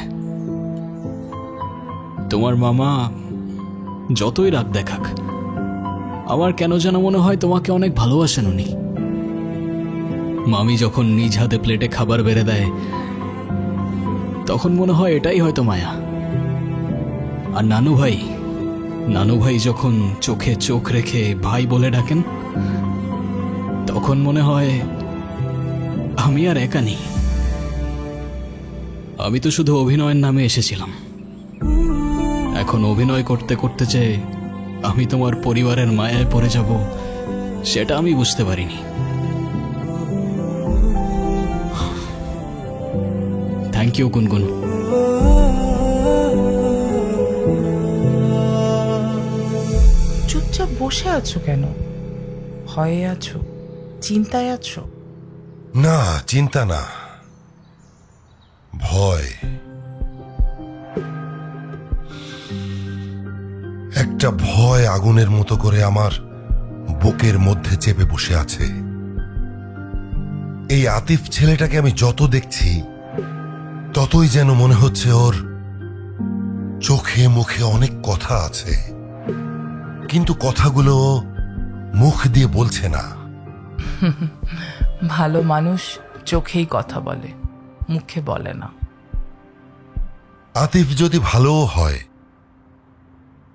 S1: তোমার মামা যতই রাগ দেখাক, আমার কেন যেন মনে হয় তোমাকে অনেক ভালোবাসেন উনি। মামি যখন নিজ হাতে প্লেটে খাবার বেড়ে দেয়, তখন মনে হয় এটাই হয়তো মায়া। আর নানু ভাই যখন চোখে চোখ রেখে ভাই বলে ডাকেন, তখন মনে হয় আমি আর একা নেই। আমি তো শুধু অভিনয়ের নামে এসেছিলাম, এখন অভিনয় করতে করতে যে আমি তোমার পরিবারের মায়ায় পড়ে যাব, সেটা আমি বুঝতে পারিনি। থ্যাংক ইউ গুনগুন।
S11: চুপচাপ বসে আছো কেন? ভয়ে আছো? চিন্তায় আছো?
S3: না, চিন্তা না, ভয়। একটা ভয় আগুনের মতো করে আমার বুকের মধ্যে চেপে বসে আছে। এই আতিফ ছেলেটাকে আমি যত দেখছি, ততই যেন মনে হচ্ছে ওর চোখে মুখে অনেক কথা আছে, কিন্তু কথাগুলো মুখ দিয়ে বলছে না।
S11: ভালো মানুষ চোখেই কথা বলে, মুখে বলে না।
S3: আতিফ যদি ভালোও হয়,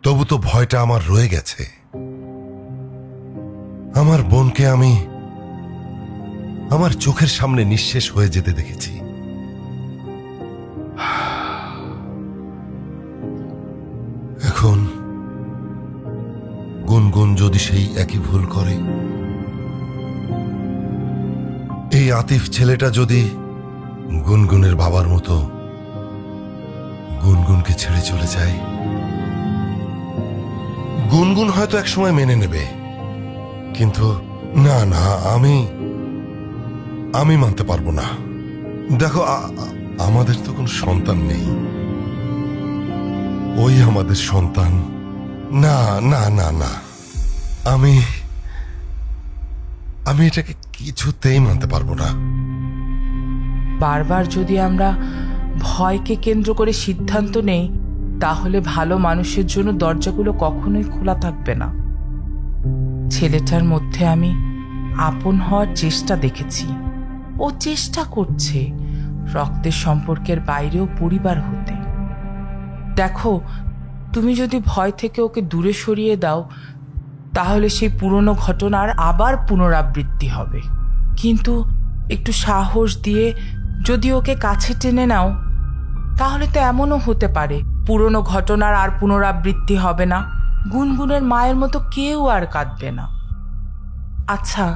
S3: তবু তো ভয়টা আমার রয়ে গেছে। আমার বোনকে আমি আমার চোখের সামনে নিঃশেষ হয়ে যেতে দেখেছি। এখন গুনগুন যদি সেই একই ভুল করে, এই আতিফ ছেলেটা যদি গুনগুনের বাবার মতো গুনগুনকে ছেড়ে চলে যায়, গুনগুন হয়তো একসময় মেনে নেবে, কিন্তু না, আমি মানতে পারবো না। দেখো, আমাদের তো কোনো সন্তান নেই, ওই আমাদের সন্তান। না না না না, আমি এটাকে কিছুতেই মানতে পারবো না।
S11: বারবার যদি আমরা ভয়কে কেন্দ্র করে সিদ্ধান্ত নেই, তাহলে ভালো মানুষের জন্য দরজাগুলো কখনোই খোলা থাকবে না। ছেলেটার মধ্যে আমি আপন হওয়ার চেষ্টা দেখেছি। ও চেষ্টা করছে রক্তের সম্পর্কের বাইরেও পরিবার হতে। দেখো, তুমি যদি ভয় থেকে ওকে দূরে সরিয়ে দাও, তাহলে সেই পুরনো ঘটনার আবার পুনরাবৃত্তি হবে। কিন্তু একটু সাহস দিয়ে যদি ওকে কাছে টেনে নাও, তাহলে তো এমনও হতে পারে পুরনো ঘটনার আর পুনরাবৃত্তি হবে না, গুনগুনের মায়ের মতো কেউ আর কাঁদবে না। আচ্ছা,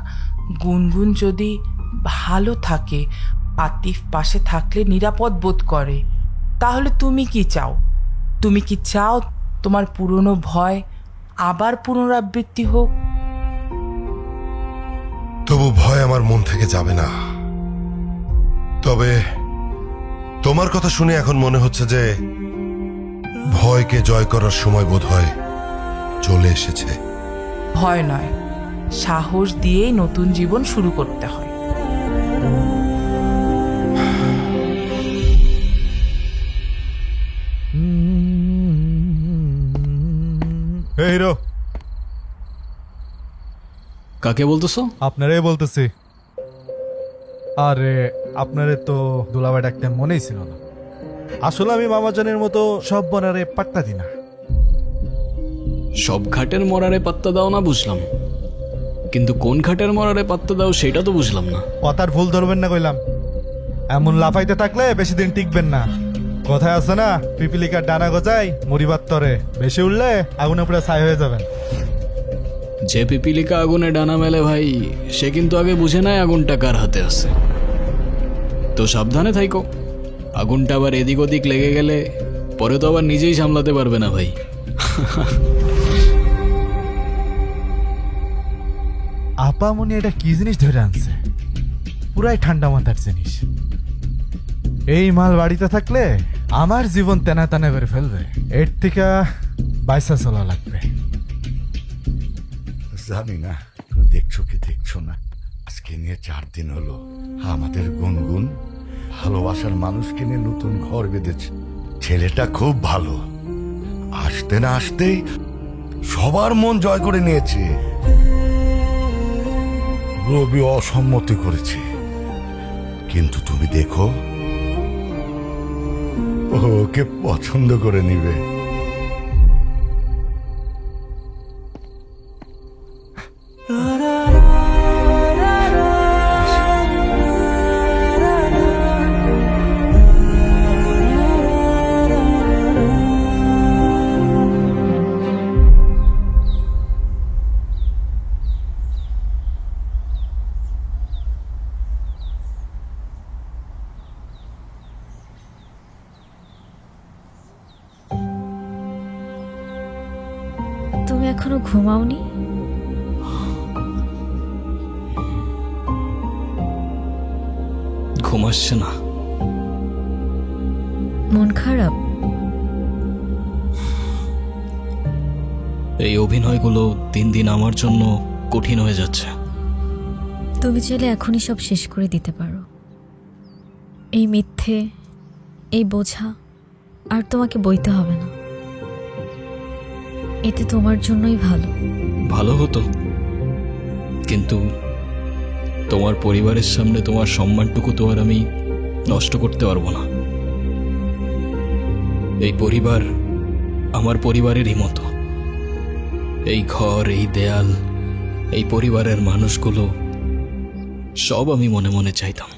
S11: গুনগুন যদি ভালো থাকে, আতিফ পাশে থাকলে নিরাপদ বোধ করে, তাহলে তুমি কি চাও? তুমি কি চাও তোমার পুরনো ভয় আবার পুনরাবৃত্তি হোক?
S3: তবু ভয় আমার মন থেকে যাবে না। তবে তোমার কথা শুনে এখন মনে হচ্ছে যে ভয়কে জয় করার সময় বোধহয় চলে এসেছে।
S11: ভয় নয়, সাহস দিয়েই নতুন জীবন শুরু করতে হয়।
S2: হে হিরো,
S1: কাকে বলতেছো?
S2: আপনারাই বলতেছি। আরে আপনারে তো দুলাভাই ডাকতে মনেই ছিল না। আসলে আমি মামাজানের মতো সব বনারে পাত্তা দিই না।
S1: সব ঘাটের মরারে পাত্তা দাও না বুঝলাম, কিন্তু কোন ঘাটের মরারে পাত্তা দাও সেটা তো বুঝলাম না।
S2: কথার ভুল ধরবেন না কইলাম। এমন লাফাইতে থাকলে বেশি দিন টিকবেন না। কথায় আছে না, পিপিলিকার ডানা গজায় মরিবার তরে, বেশি উঠলে আগুনে পুরো ছাই হয়ে যাবেন।
S1: যে পিপিলিকা আগুনে ডানা মেলে ভাই, সে কিন্তু আগে বুঝে নাই আগুনটা কার হাতে আছে। তো সাবধানে থাইকো, আগুনটা আবার এদিক ওদিক লেগে গেলে পরে তো আবার নিজেই সামলাতে পারবে না ভাই।
S2: আপামনি এটা কি জিনিস ধরে আনছে? পুরাই ঠান্ডা মাথার জিনিস। এই মাল বাড়িতে থাকলে আমার জীবন তেনা তেনা করে ফেলবে। এর থেকে বাইসা চলা লাগবে।
S5: জানি না তুমি দেখছো কি দেখছো না, আজকে নিয়ে 4 দিন হলো আমাদের গুনগুন ভালোবাসার মানুষকে নিয়ে নতুন ঘর বেঁধেছে। ছেলেটা খুব ভালো, আসতে না আসতেই সবার মন জয় করে নিয়েছে। রবি অসম্মতি করেছে, কিন্তু তুমি দেখো ও ওকে পছন্দ করে নিবে।
S7: তুমি এখনো ঘুমাওনি?
S1: ঘুম আসছে না।
S7: মন খারাপ?
S1: এই অভিনয়গুলো দিন দিন আমার জন্য কঠিন হয়ে যাচ্ছে।
S7: তুমি চাইলে এখনই সব শেষ করে দিতে পারো। এই মিথ্যে, এই বোঝা আর তোমাকে বইতে হবে না। এতে তোমার জন্যই ভালো।
S1: ভালো হতো, কিন্তু তোমার পরিবারের সামনে তোমার সম্মানটুকু তো আর আমি নষ্ট করতে পারবো না। এই পরিবার আমার পরিবারেরই মতো। এই ঘর, এই দেয়াল, এই পরিবারের মানুষগুলো সব আমি মনে মনে চাইতাম।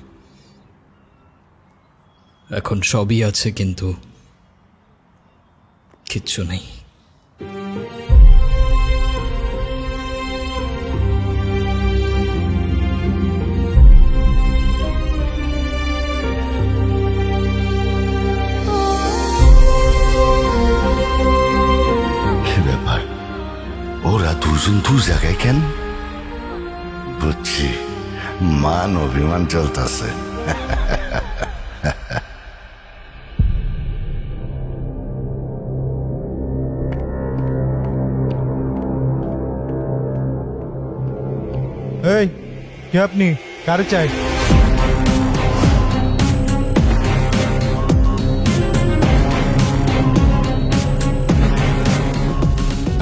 S1: এখন সবই আছে, কিন্তু কিচ্ছু নেই।
S5: কি ব্যাপার, ওরা দুজন দু জায়গায় কেন? বুঝছি, মান অভিমান চলতেছে।
S2: এই কে আপনি? কারে চাই?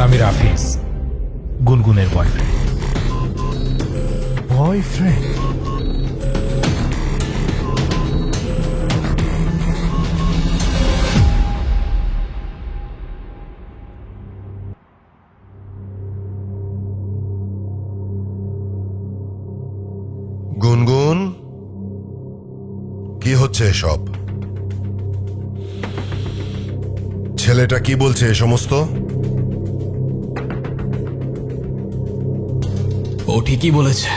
S9: আমি রাফিজ, গুনগুনের বয়ফ্রেন্ড।
S2: বয়ফ্রেন্ড?
S3: গুনগুন, কি হচ্ছে এসব? ছেলেটা কি বলছে এ সমস্ত?
S1: ও ঠিকই বলেছে।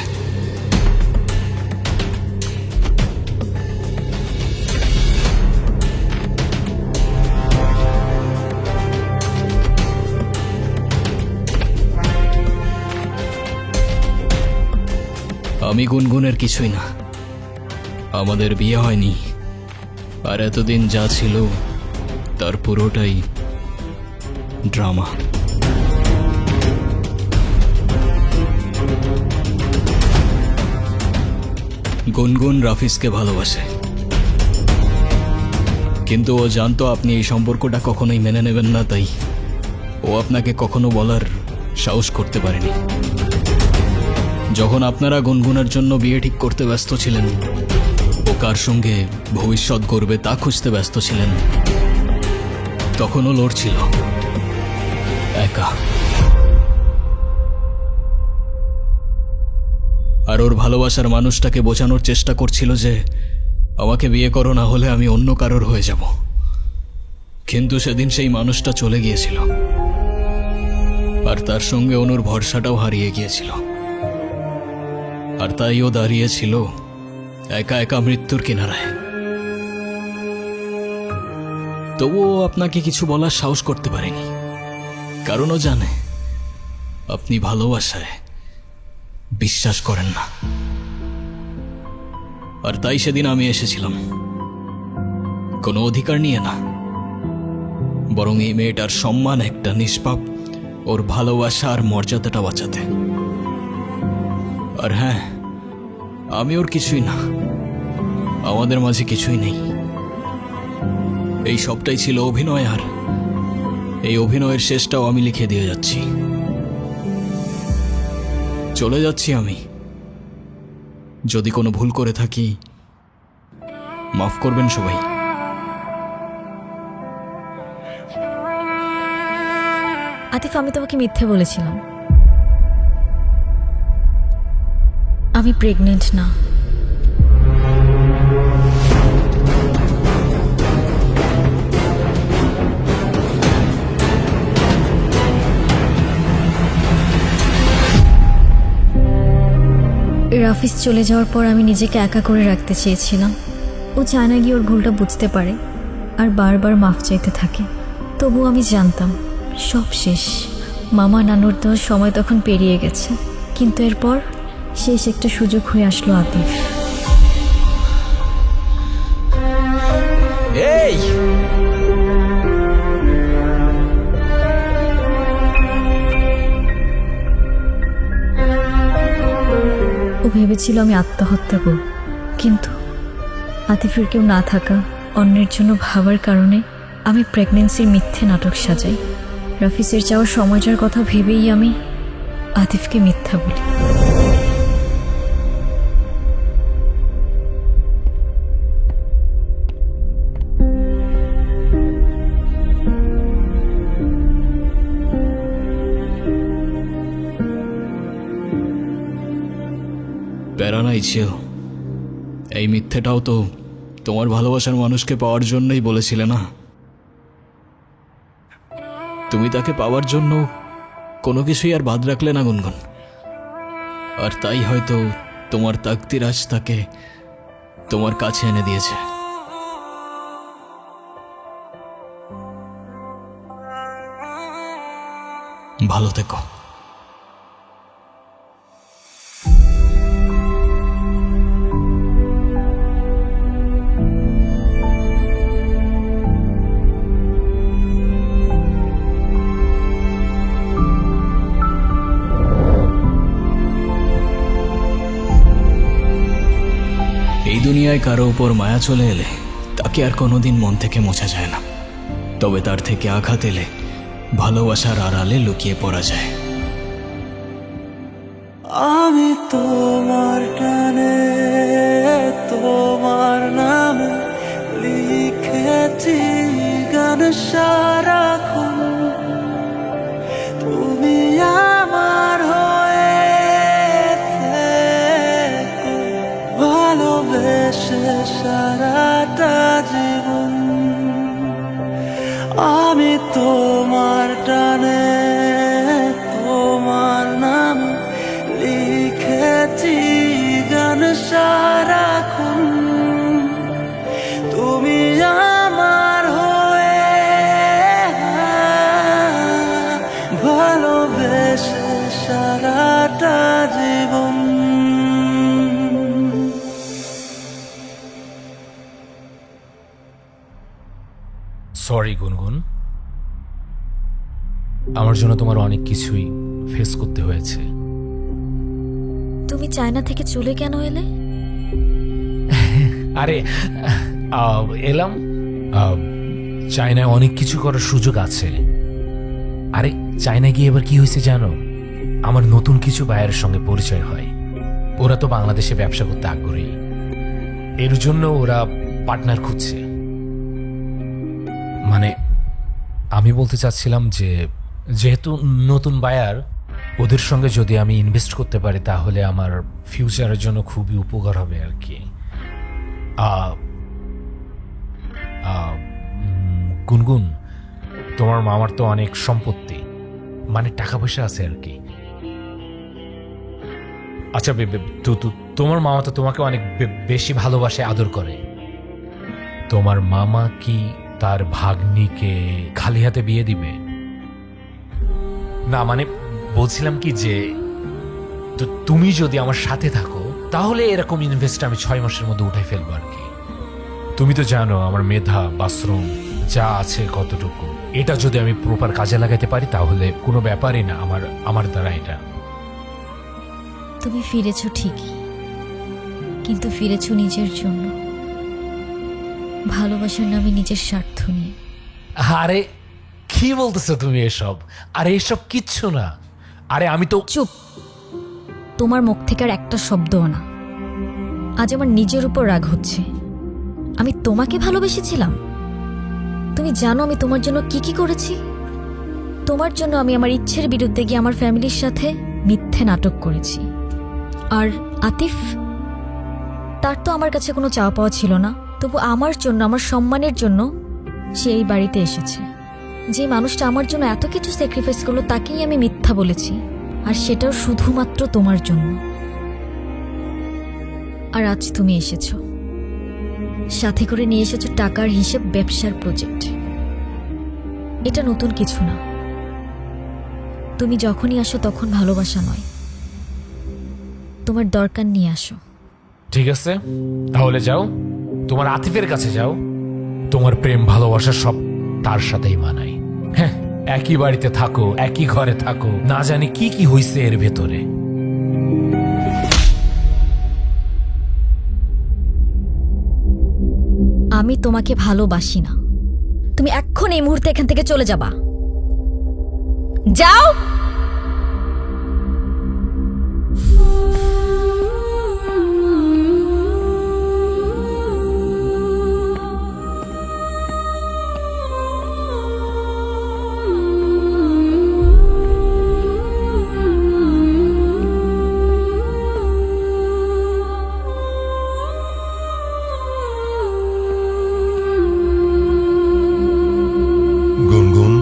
S1: আমি গুনগুনের কিছুই না। আমাদের বিয়ে হয়নি, আর এতদিন যা ছিল তার পুরোটাই ড্রামা। গুনগুন রাফিজকে ভালোবাসে, কিন্তু ও জানতো আপনি এই সম্পর্কটা কখনোই মেনে নেবেন না, তাই ও আপনাকে কখনো বলার সাহস করতে পারেনি। যখন আপনারা গুনগুনের জন্য বিয়ে ঠিক করতে ব্যস্ত ছিলেন, ও কার সঙ্গে ভবিষ্যৎ গড়বে তা খুঁজতে ব্যস্ত ছিলেন, তখনও লড়ছিল একা। আর ওর ভালোবাসার মানুষটাকে বোঝানোর চেষ্টা করছিল যে আমাকে বিয়ে করো, না হলে আমি অন্য কারোর হয়ে যাব। কিন্তু সেদিন সেই মানুষটা চলে গিয়েছিল, আর তার সঙ্গে অনুর ভরসাটাও হারিয়ে গিয়েছিল। আর তাই ও দাঁড়িয়েছিল একা একা মৃত্যুর কিনারায়। তবুও আপনাকে কিছু বলার সাহস করতে পারেনি, কারণ ও জানে আপনি ভালোবাসায় বিশ্বাস করেন না। আর তাই সেদিন আমি এসেছিলাম, কোনো অধিকার নিয়ে না, বরং এই মেয়েটার সম্মান একটা নিষ্পাপ ওর ভালোবাসা আর মর্যাদাটা বাঁচাতে। আর হ্যাঁ, আমি ওর কিছুই না, আমাদের মাঝে কিছুই নেই। এই সবটাই ছিল অভিনয়, আর এই অভিনয়ের শেষটাও আমি লিখে দিয়ে যাচ্ছি। চলে যাচ্ছি আমি। যদি কোনো ভুল করে থাকি মাফ করবেন সবাই।
S7: আতিফ, আমি তোমাকে মিথ্যে বলেছিলাম। আমি প্রেগনেন্ট না। রাফিজ চলে যাওয়ার পর আমি নিজেকে একা করে রাখতে চেয়েছিলাম। ও চায় না গিয়ে ওর ভুলটা বুঝতে পারে আর বারবার মাফ চাইতে থাকে। তবু আমি জানতাম সব শেষ। মামা নানুর দেওয়ার সময় তখন পেরিয়ে গেছে, কিন্তু এরপর শেষ একটা সুযোগ হয়ে আসলো আতিফ।
S10: এই
S7: ও ভেবেছিল আমি আত্মহত্যা করব, কিন্তু আতিফের কেউ না থাকা, অন্যের জন্য ভাবার কারণে আমি প্রেগনেন্সির মিথ্যে নাটক সাজাই। রাফিজের যাওয়ার সময়টার কথা ভেবেই আমি আতিফকে মিথ্যা বলি।
S1: প্যারা নাই ছিল, এই মিথ্যেটাও তো তোমার ভালোবাসার মানুষকে পাওয়ার জন্যই বলেছিলে না? তুমি তাকে পাওয়ার জন্য কোনো কিছুই আর বাদ রাখলে না গুনগুন, আর তাই হয়তো তোমার তাকদির আজ তাকে তোমার কাছে এনে দিয়েছে। ভালো থেকো। এই দুনিয়ায় কারো উপর মায়া চলে এলে তাকে আর কোনোদিন মন থেকে মোছা যায় না, তবে তার থেকে আঘাত এলে ভালোবাসার আড়ালে লুকিয়ে পড়া যায়।
S13: আমি তোমার টানে তোমার নামে লিখেছি গান সারাক্ষণ, তুমি আমার হয়ে থেকো ভালোবেসে সারাটা জীবন। আমি তোমার টানে তোমার নাম লিখেছি গান সারাক্ষণ, তুমি আমার হয়ে ভালোবেসে সারাটা জীবন।
S9: সরি গুনগুন, আমার জন্য তোমার অনেক কিছুই ফেস করতে হয়েছে।
S7: তুমি চায়না থেকে চলে কেন এলে?
S9: আরে এলাম, চায়নায় অনেক কিছু করার সুযোগ আছে। আরে চায়নায় গিয়ে এবার কি হয়েছে জানো? আমার নতুন কিছু বায়ের সঙ্গে পরিচয় হয়। ওরা তো বাংলাদেশে ব্যবসা করতে আগ্রহী, এর জন্য ওরা পার্টনার খুঁজছে। মানে আমি বলতে চাচ্ছিলাম যে যেহেতু নতুন বায়ার, ওদের সঙ্গে যদি আমি ইনভেস্ট করতে পারি তাহলে আমার ফিউচারের জন্য খুবই উপকার হবে আর কি। গুনগুন, তোমার মামার তো অনেক সম্পত্তি, মানে টাকা পয়সা আছে আর কি। আচ্ছা তোমার মামা তো তোমাকে অনেক বেশি ভালোবাসে, আদর করে। তোমার মামা কি তার ভাগ্নিকে খালি হাতে বিয়ে দিবে? না মানে বলছিলাম কি যে তুমি যদি আমার সাথে থাকো তাহলে এরকম ইনভেস্ট আমি 6 মাসের মধ্যে উঠাই ফেলবো আর কি। তুমি তো জানো আমার মেধা বাথরুম যা আছে কতটুকু। এটা যদি আমি প্রপার কাজে লাগাতে পারি তাহলে কোনো ব্যাপারই না আমার দ্বারা এটা।
S7: তুমি ফিরেছো ঠিকই, কিন্তু ফিরেছো নিজের জন্য, ভালোবাসার নামে নিজের স্বার্থ নিয়ে।
S9: আরে কি বলতেছো তুমি এসব? আরে এসব কিচ্ছু না। আরে আমি তো
S7: চুপ, তোমার মুখ থেকে আর একটা শব্দও না। আজ আমার নিজের উপর রাগ হচ্ছে। আমি তোমাকে ভালোবেসেছিলাম। তুমি জানো আমি তোমার জন্য কি কি করেছি? তোমার জন্য আমি আমার ইচ্ছের বিরুদ্ধে গিয়ে আমার ফ্যামিলির সাথে মিথ্যে নাটক করেছি। আর আতিফ, তার তো আমার কাছে কোনো চাওয়া পাওয়া ছিল না, তবু আমার জন্য, আমার সম্মানের জন্য সে এই বাড়িতে এসেছে। যে মানুষটা আমার জন্য এত কিছু স্যাক্রিফাইস করলো তাকেই আমি মিথ্যা বলেছি, আর সেটাও শুধুমাত্র তোমার জন্য। আর আজ তুমি এসেছো, সাথে করে নিয়ে এসেছো টাকার হিসেব, ব্যবসার প্রজেক্ট। এটা নতুন কিছু না। তুমি যখনই আসো তখন ভালোবাসা নয়, তোমার দরকার নিয়ে আসো।
S9: ঠিক আছে, তাহলে যাও, তোমার আতিফের কাছে যাও। তোমার প্রেম ভালোবাসা সব তার সাথেই মানায়। হ্যাঁ, একই বাড়িতে থাকো, একই ঘরে থাকো, না জানি কি কি হইছে এর ভেতরে।
S7: আমি তোমাকে ভালোবাসি না। তুমি এখন এই মুহূর্তে এখান থেকে চলে যাবা। যাও।
S3: গুনগুন,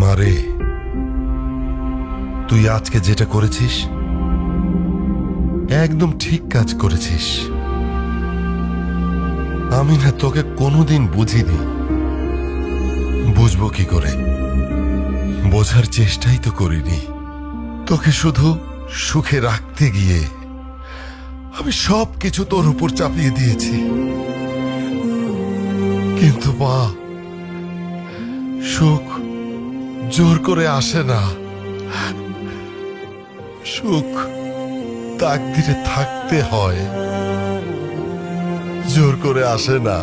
S3: মারে, তুই আজকে যেটা করেছিস একদম ঠিক কাজ করেছিস। আমি না তোকে কোনোদিন বুঝিনি, বুঝবো কি করে? বোঝার চেষ্টাই তো করিনি। তোকে শুধু সুখে রাখতে গিয়ে আমি সব কিছু তোর উপর চাপিয়ে দিয়েছি। কিন্তু মা, সুখ জোর করে আসে না। সুখ তাকদিরে থাকতে হয়, জোর করে আসে না।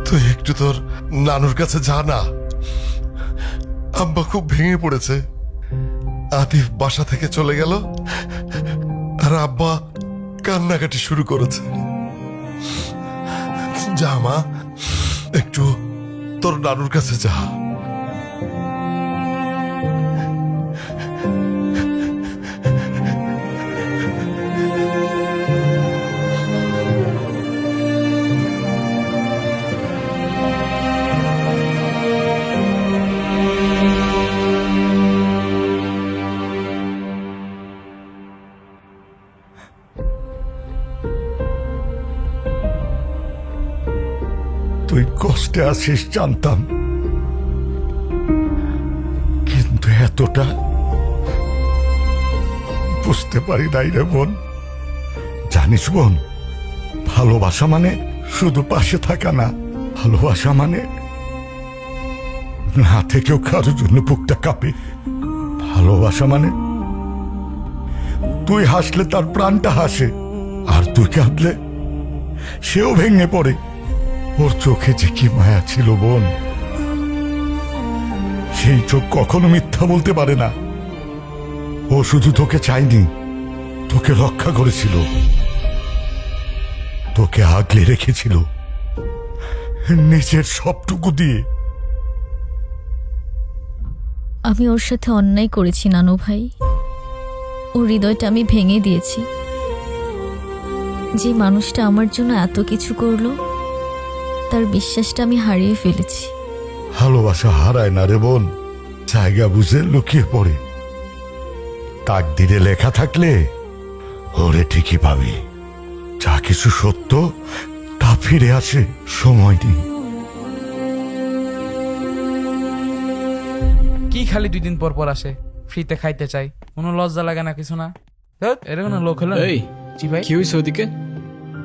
S3: তুই একটু তোর নানুর কাছে যা না। আব্বা খুব ভেঙে পড়েছে। আতিফ বাসা থেকে চলে গেল আর আব্বা কান্নাকাটি শুরু করেছে। যা মা, একটু তোর নানুর কাছে যা।
S5: তুই কষ্টে আছিস জানতাম, কিন্তু এতটা বুঝতে পারি নাই রে বোন। জানিস বোন, ভালোবাসা মানে শুধু পাশে থাকা না। ভালোবাসা মানে না থেকেও কারোর জন্য বুকটা কাঁপে। ভালোবাসা মানে তুই হাসলে তার প্রাণটা হাসে, আর তুই কাঁদলে সেও ভেঙে পড়ে। ওর চোখে যে কি মায়া ছিল বোন, সেই চোখ কখনো মিথ্যা বলতে পারে না। ও শুধু তোকে চায়নি, তোকে রক্ষা করেছিল, তোকে আগলে রেখেছিল নিজের সবটুকু দিয়ে।
S7: আমি ওর সাথে অন্যায় করেছি নানু ভাই। ওর হৃদয়টা আমি ভেঙে দিয়েছি। যে মানুষটা আমার জন্য এত কিছু করলো, তার বিশ্বাসটা আমি হারিয়ে ফেলেছি।
S5: ভালোবাসা হারায় না রে বোন, জায়গা বুঝে লুকিয়ে পড়ে। তাকদিরে লেখা থাকলে ওরে ঠিকই পাবি। যা কিছু সত্য তা ফিরে আসে, সময় নেই।
S11: কি খালি 2 দিন পর পর আসে, ফ্রিতে খাইতে চাই, কোনো লজ্জা লাগে না কিছু না? ধ্যাৎ, এরকম লোক হলো না।
S1: এই
S11: জি ভাই।
S1: কি হয়েছে ওদিকে?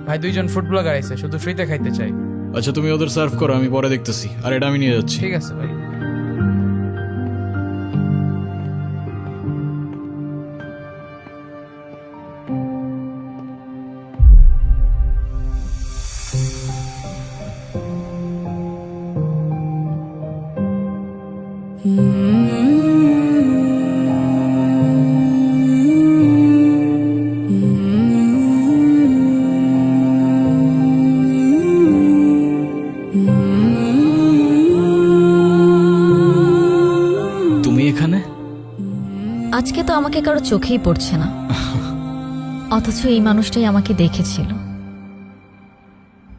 S11: ভাই 2 জন ফুড ব্লগার আইছে, শুধু ফ্রিতে খাইতে চাই।
S1: আচ্ছা তুমি ওদের সার্ভ করো, আমি পরে দেখতেছি। আর এটা আমি নিয়ে যাচ্ছি।
S11: ঠিক আছে ভাই।
S1: তুমি এখানে?
S7: আজকে তো আমাকে কারো চোখেই পড়ছে না, অথচ এই মানুষটাই আমাকে দেখেছিল।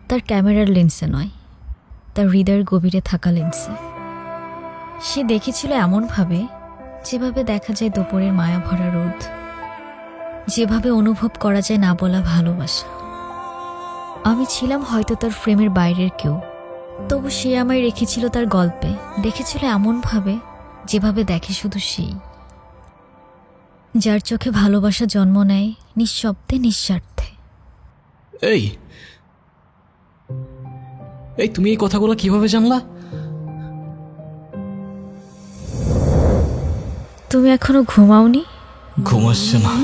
S7: তার ক্যামেরার লেন্সে নয়, তার হৃদয়ের গভীরে থাকা লেন্সে। সে দেখেছিল এমনভাবে যেভাবে দেখা যায় দুপুরের মায়া ভরা রোদ, যেভাবে অনুভব করা যায় না বলা ভালোবাসা। আমি ছিলাম হয়তো তার ফ্রেমের বাইরের কেউ, তবু সে আমায় রেখেছিল তার গল্পে, দেখেছিল এমনভাবে যেভাবে দেখে শুধু সেই, যার চোখে ভালোবাসা জন্ম নেয় নিঃশব্দে নিঃস্বার্থে।
S1: এই এই তুমি এই কথাগুলো কিভাবে জানলা?
S7: তুমি এখনো ঘুমাওনি?
S1: ঘুমাচ্ছে না।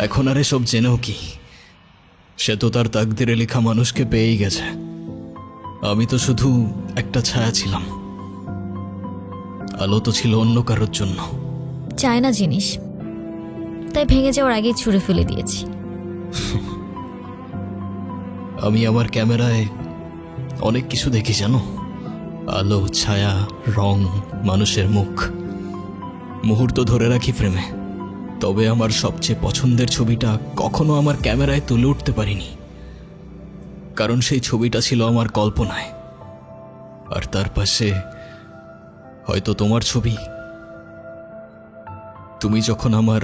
S1: এখন আর এসব জেনেও কি? সে তো তার তাকদিরে লেখা মানুষকে পেয়েই গেছে। আমি তো শুধু একটা ছায়া ছিলাম, আলো তো ছিল অন্য কারোর জন্য।
S7: চায় না জিনিস, তাই ভেঙে যাওয়ার আগেই ছুঁড়ে ফেলে দিয়েছি।
S1: আমি আমার ক্যামেরায় অনেক কিছু দেখি জানো, আলো, ছায়া, রং, মানুষের মুখ, মুহূর্ত ধরে রাখি ফ্রেমে। তবে আমার সবচেয়ে পছন্দের ছবিটা কখনো আমার ক্যামেরায় তুলে উঠতে পারিনি, কারণ সেই ছবিটা ছিল আমার কল্পনায়। আর তার পাশে হয়তো তোমার ছবি। তুমি যখন আমার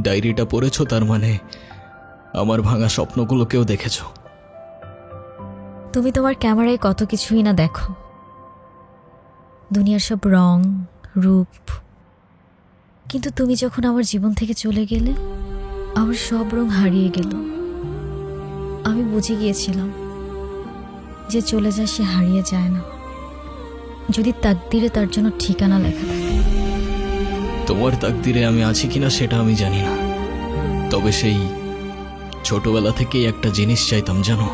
S1: ডায়েরিটা পড়েছো, তার মানে আমার ভাঙা স্বপ্নগুলোকেও দেখেছো।
S7: তুমি তোমার ক্যামেরায় কত কিছুই না দেখো, দুনিয়ার সব রং, রূপ, কিন্তু তুমি যখন আমার জীবন থেকে চলে গেলে, আমার সব রং হারিয়ে গেল। আমি বুঝে গিয়েছিলাম যে চলে যায় সে হারিয়ে যায় না, যদি তাকদিরে তার জন্য ঠিকানা লেখা থাকে।
S1: তোমার তাকদিরে আমি আছি কিনা সেটা আমি জানি না, তবে সেই ছোটবেলা থেকেই একটা জিনিস চাইতাম জানো,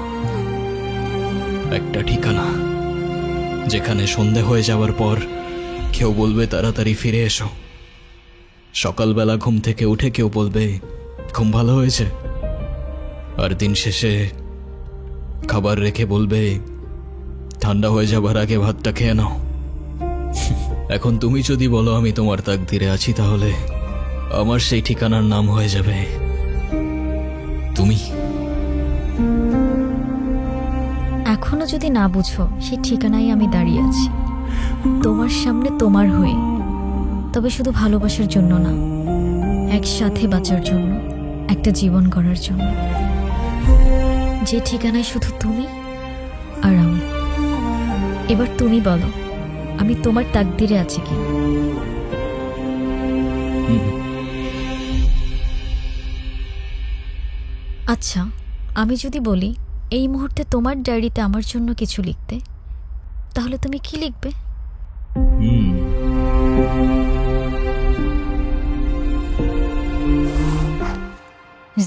S1: একটা ঠিকানা, যেখানে সন্ধে হয়ে যাওয়ার পর কেউ বলবে তাড়াতাড়ি ফিরে এসো, সকালবেলা ঘুম থেকে উঠে কেউ বলবে ঘুম ভালো হয়েছে, আর দিন শেষে খাবার রেখে বলবে ঠান্ডা হয়ে যাবার আগে ভাতটা খেয়ে নাও। এখন তুমি যদি বলো আমি তোমার তাকদিরে আছি, তাহলে আমার সেই ঠিকানার নাম হয়ে যাবে তুমি।
S7: এখনো যদি না বুঝো, সেই ঠিকানায় আমি দাঁড়িয়ে আছি, তোমার সামনে, তোমার হয়ে। তবে শুধু ভালোবাসার জন্য না, একসাথে বাঁচার জন্য, একটা জীবন গড়ার জন্য, যে ঠিকানায় শুধু তুমি আর আমি। এবার তুমি বলো, আমি তোমার তাকদিরে আছি কি? আচ্ছা, আমি যদি বলি এই মুহূর্তে তোমার ডায়েরিতে আমার জন্য কিছু লিখতে, তাহলে তুমি কি লিখবে?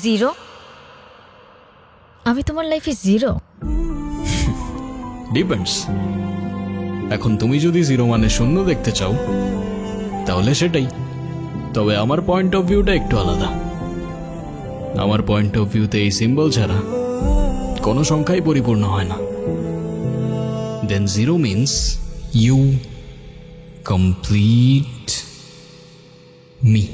S7: 0? আমি তোমার লাইফে 0?
S1: ডিপেন্ডস। এখন তুমি যদি 0 মানে শূন্য দেখতে চাও, তাহলে সেটাই। তবে আমার পয়েন্ট অফ ভিউটা একটু আলাদা। আমার পয়েন্ট অফ ভিউতে এই সিম্বল ছাড়া কোনো সংখ্যাই পরিপূর্ণ হয় না। দেন 0 মিন্স ইউ কমপ্লিট মি।